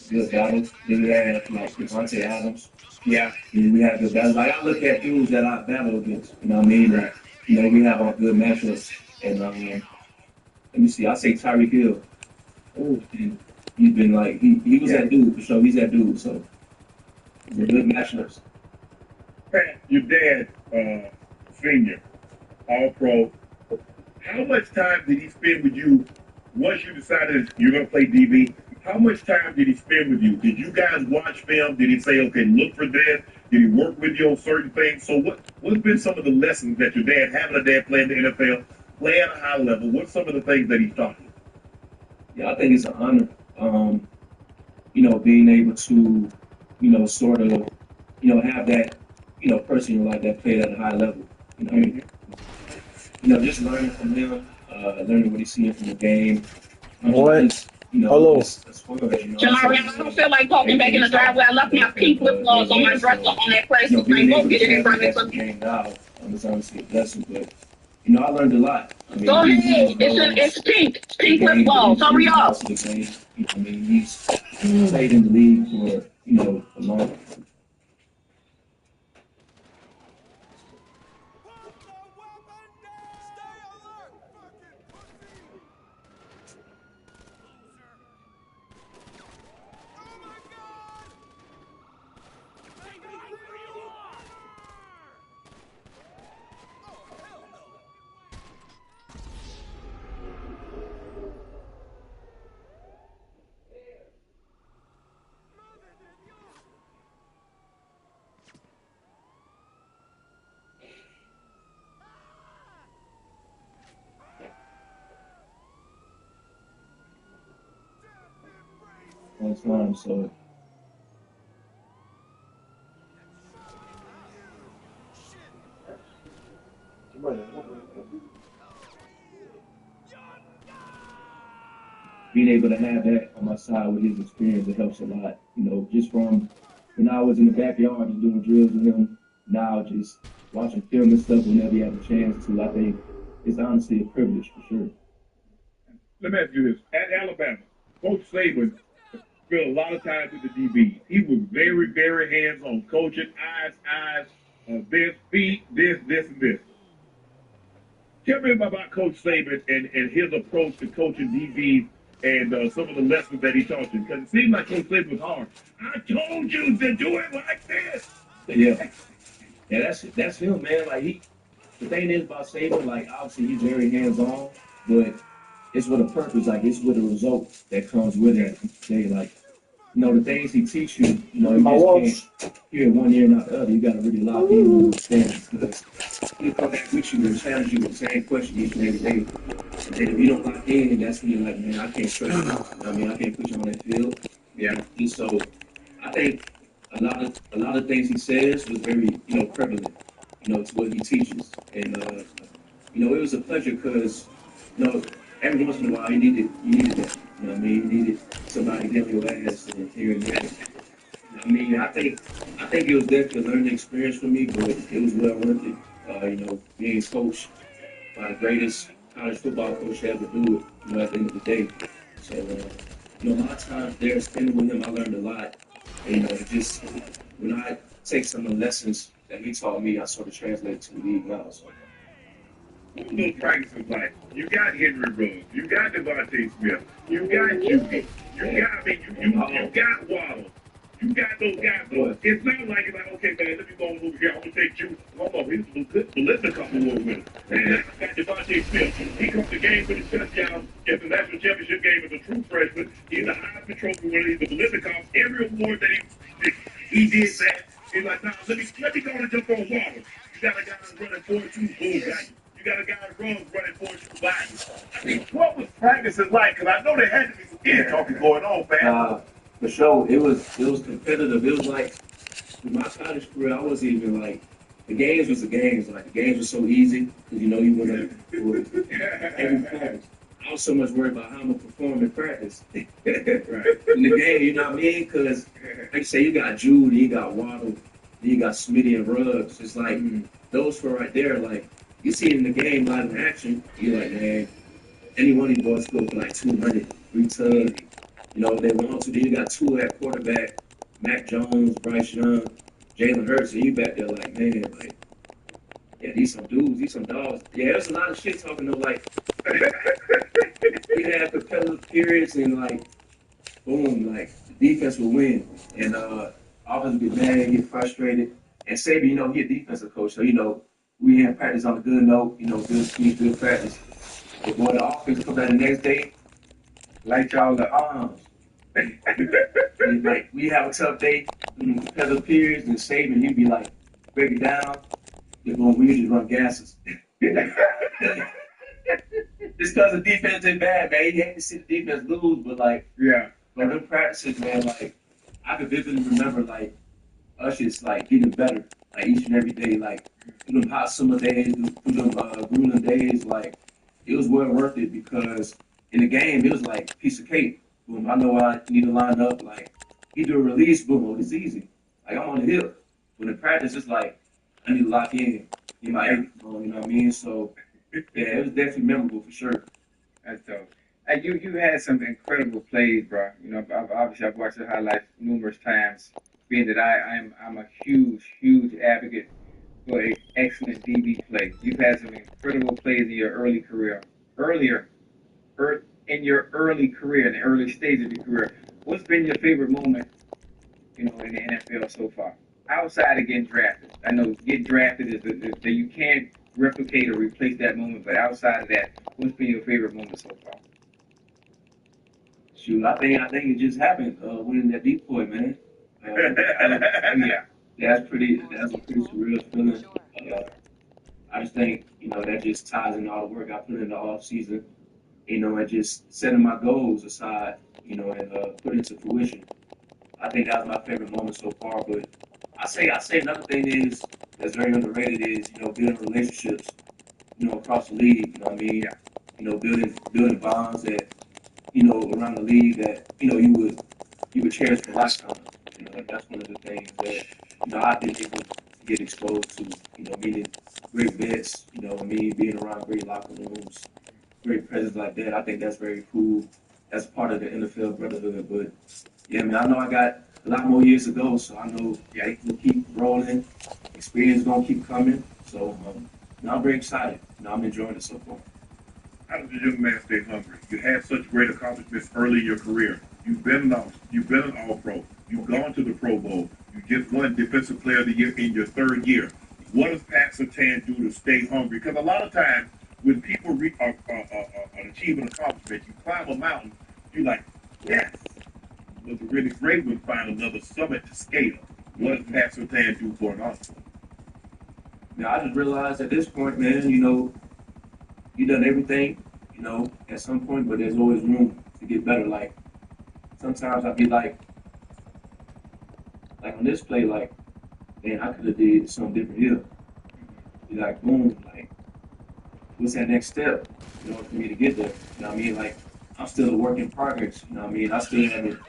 Good battle. Then we had like Devontae Adams. Yeah. And we had good battles. Like I look at dudes that I battle against. You know what I mean? Right. You know, we have our good matchups. And let me see. I say Tyreek Hill. Oh, and he's been like he was that dude for sure. He's that dude. So they're good matchups. Pat, your dad, senior, all pro. How much time did he spend with you once you decided you're gonna play DB? How much time did he spend with you? Did you guys watch film? Did he say, okay, look for this? Did he work with you on certain things? So what's been some of the lessons that your dad, having a dad playing the NFL, play at a high level, what's some of the things that he's taught you? Yeah, I think it's an honor. You know, being able to, you know, sort of, you know, have that, you know, person in your life that played at a high level. You know, you know, just learning from him, learning what he's seeing from the game. What? You know, Hello. it's fun, you know. Jamari, I don't feel like talking back in the driveway. I left my pink flip flops on my dresser on that place. You know, being Go able get to it in front translate of that me. game now, it's honestly a blessing. But you know, I learned a lot. I mean, Go ahead. It's pink. Pink flip flops. Hurry up. I mean, he's played in the league for, you know, a long time. Long time, so being able to have that on my side with his experience, it helps a lot. You know, just from when I was in the backyard just doing drills with him, now just watching film and stuff whenever you have a chance to, I think it's honestly a privilege for sure. Let me ask you this. At Alabama, Coach Saban spent a lot of time with the DBs. He was very, very hands-on, coaching, eyes, this, feet, this, and this. Tell me about Coach Saban and his approach to coaching DBs and some of the lessons that he taught you. Because it seemed like Coach Saban was hard. I told you to do it like this. Yeah. Yeah, that's him, man. Like the thing is about Saban, like obviously he's very hands-on, but it's with a purpose. Like it's with a result that comes with it. They like, you know, the things he teach you, you know, you just can't hear it one ear and not the other. You got to really lock in and understand because he'll come back with you and challenge you with the same question each and every day. And then if you don't lock in, that's when you're like, man, I can't trust you. You know what I mean, I can't put you on that field. Yeah. And so I think a lot of things he says was very, you know, prevalent, you know, to what he teaches. And you know, it was a pleasure because, you know, every once in a while you needed that. You know what I mean? You needed somebody getting your ass and hearing that. I mean, I think it was definitely a learning experience for me, but it was well worth it. You know, being coached by the greatest college football coach to ever do it, you know, at the end of the day. So, you know, my time there spending with him, I learned a lot. And, you know, it just, when I take some of the lessons that he taught me, I sort of translate to the league now. So. What were those practices like? You got Henry Ruggs, you got Devontae Smith, you got Judy, you got Waddle. You got those guys, though. It's not like it's like, okay, man, let me go over here. I'm going to take you. Hold on, here's some good Melissa couple over with him. And I got Devontae Smith. He comes to game for the touchdown at the national championship game as a true freshman. He's a Heisman Trophy winner. He's the Melissa Cup. Every award that he did that. He's like, nah, let me go and jump on Waddle. You got a guy running 4-2, boom, got you. You got a guy running 4-2 by you. I mean, what was practices like? Because I know there had to be some ear talking going on, man. For sure, it was competitive. It was like with my college career, I wasn't even like the games was the games. Like the games were so easy because you know you went up for every practice. I was so much worried about how I'm gonna perform in practice. Right. In the game, you know what I mean? Because like you say, you got Jude, you got Waddle, Then you got Smitty and Ruggs. It's like those four right there. Like you see it in the game, live in action. You're like, man, any one of these boys go for like 200, 3 tons. You know, if they want to. Then you got two at quarterback, Mac Jones, Bryce Young, Jalen Hurts, and you back there like, man, like, yeah, these some dudes, these some dogs. Yeah, there's a lot of shit talking though, like, we had competitive periods and like, boom, like the defense will win, and offense will get mad, get frustrated. And Saban, you know, he a defensive coach, so you know, we had practice on a good note, you know, good speed, good practice. But boy, the offense come back the next day, light y'all the arms. Like we have a tough day, competitive periods, and Saban, he'd be like, break it down. They're going, we just run gases. It's because the defense is bad, man. You hate to see the defense lose, but like, Yeah. like them practices, man, like I can vividly remember like us just like getting better, like each and every day, like through them hot summer days, through them grueling days, like it was well worth it because in the game it was like piece of cake. Boom, I know I need to line up, like he do a release, boom, oh, it's easy. Like I'm on the hip. When in practice, it's like I need to lock in my eight, you know what I mean? So yeah, it was definitely memorable for sure. That's dope. Hey, you had some incredible plays, bro. You know, obviously I've watched the highlights numerous times. Being that I'm a huge advocate for an excellent DB play. You've had some incredible plays in your early career. In your early career, in the early stage of your career, what's been your favorite moment, you know, in the NFL so far? Outside of getting drafted, I know getting drafted is that you can't replicate or replace that moment. But outside of that, what's been your favorite moment so far? Shoot, I think it just happened, winning that decoy, man. Yeah. That's a pretty surreal feeling. I just think, you know, that just ties in all the work I put in the off season, you know, and just setting my goals aside, you know, and put into fruition. I think that was my favorite moment so far. But I say another thing is that's very underrated is, you know, building relationships, you know, across the league. You know what I mean? You know, building bonds that, you know, around the league that, you know, you would cherish for a lifetime. You know, like that's one of the things that, you know, I've been able to get exposed to, you know, meeting great vets, you know, me being around great locker rooms, great presence like that. I think that's very cool. That's part of the NFL brotherhood. But yeah, man, I know I got a lot more years to go, so I know it will keep rolling. Experience gonna keep coming. So you know, I'm very excited. You know, I'm enjoying it so far. How does a young man stay hungry? You had such great accomplishments early in your career. You've been an All-Pro. You've gone to the Pro Bowl. You just won Defensive Player of the Year in your third year. What does Pat Surtain do to stay hungry? Because a lot of times when people achieve an accomplishment, you climb a mountain, you're like, yes. But the really great ones find another summit to scale. What does Pat Surtain do for an entrepreneur? Now I just realized at this point, man, you know, you done everything, you know, at some point, but there's always room to get better. Like sometimes I'd be like on this play, like, man, I could have did something different here. Be like, boom, like, what's that next step, you know, for me to get there? You know what I mean? Like, I'm still a work in progress. You know what I mean? I still haven't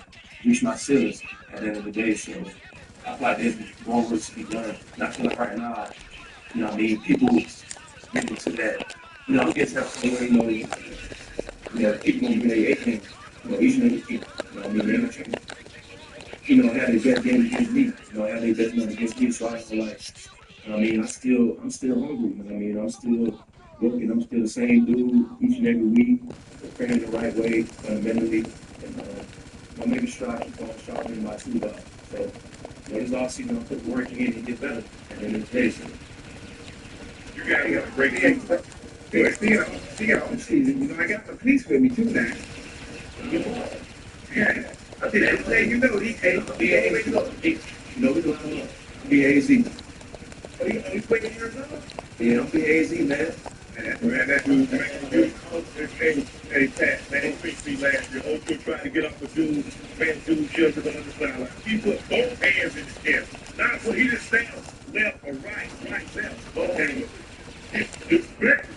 reached my ceilings at the end of the day. So I feel like there's more work to be done. And I feel like right now, you know what I mean? People get into that, you know, get to that point where, you know, people gonna be their A game, you know, each and every team. You know what I mean? They're gonna try to, you know, have their best game against me. You know, have their best game against me. So I feel like, you know what I mean? I'm still hungry. You know what I mean? I'm still working. I'm still the same dude each and every week, preparing the right way, fundamentally, and I'm making sure I keep on sharpening my toolbox. So, you know, this offseason, I'm putting work in and get better. And then it's basic. You got a great game. Speaking of season, you know, I got the police with me too now. You know, yeah. I think every day, you know, you know, we're going to BAZ. Oh, you playing in Arizona? Yeah, I'm BAZ, man. Man, that dude, hey, Pat, man, he fixed me last year. Also trying to get off the dude, man, dude just on the sideline. He put both hands in the air. Not so he just stand left or right, left. Okay.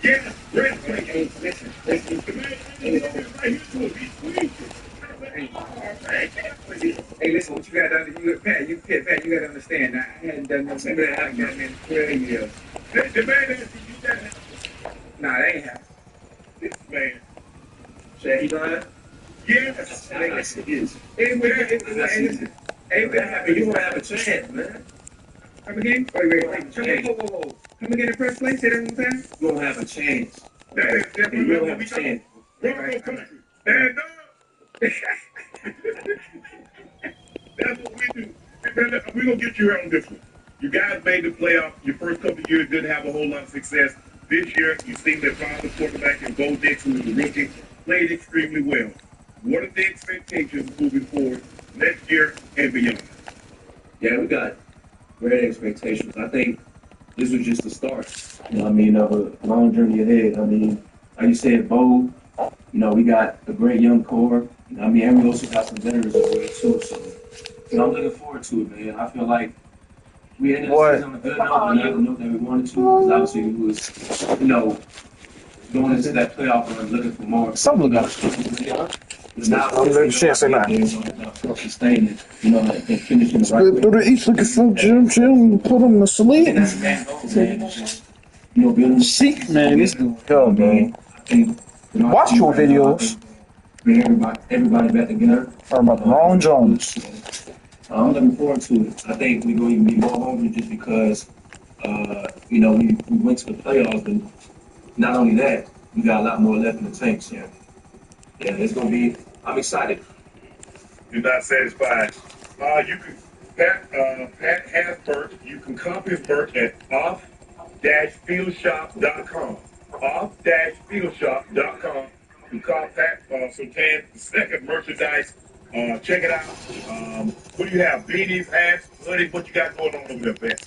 Yeah, great play. Listen. Right here to him, he's squeezing. Hey, listen, what you got to Pat, Pat, you got to understand. I hadn't done nothing like that in 12 years. The man asked you that happened. Nah, that ain't happened. This man. Shaq, you lying? Yes. Yes, it is. Anyway, listen. Hey, That happened. You gonna have a chance, man. come again? Wait. Whoa. Come again in first place? Say that one more time? You gonna have a chance. That is definitely You don't have a chance. Bronco country. Stand up. That's what we do. We're gonna get you here on this one. You guys made the playoff. Your first couple of years didn't have a whole lot of success. This year, you seen their father quarterback and Bo Nix, who was a rookie, played extremely well. What are the expectations moving forward next year and beyond? Yeah, we got great expectations. I think this was just the start. You know what I mean, of a long journey ahead. I mean, like you said, Bo, you know, we got a great young core. You know what I mean, and we also got some veterans as well, too. So, you know, I'm looking forward to it, man. I feel like we ended the season on a good note, but not the note that we wanted to, because obviously we was, you know, going into that playoff run looking for more. Some look I'm letting Shan say that. Sustain it, you know, and finishing the right way. Through the East looking for Jim, put him to sleep. And that's the main goal, man. Just, you know, building See, man, this dude, yo, man. I think, you know, Watch your videos. Bring everybody back together. Talking about Long Jones. I'm looking forward to it. I think we're going to be more hungry just because, you know, we went to the playoffs, but not only that, we got a lot more left in the tank. So, yeah, it's going to be. I'm excited. You're not satisfied. You can Pat has Burt. You can comp his Burt at off-fieldshop.com. Off-fieldshop.com. You call Pat Sultan second merchandise. Check it out. What do you have? Beanies, hats, hoodies. What you got going on over there, Pat?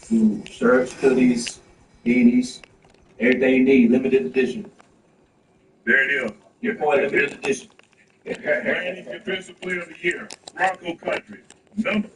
Shirts, hoodies, beanies, everything you need. Limited edition. There it is. Your boy, limited edition. Randy, Defensive Player of the Year. Bronco Country. Number.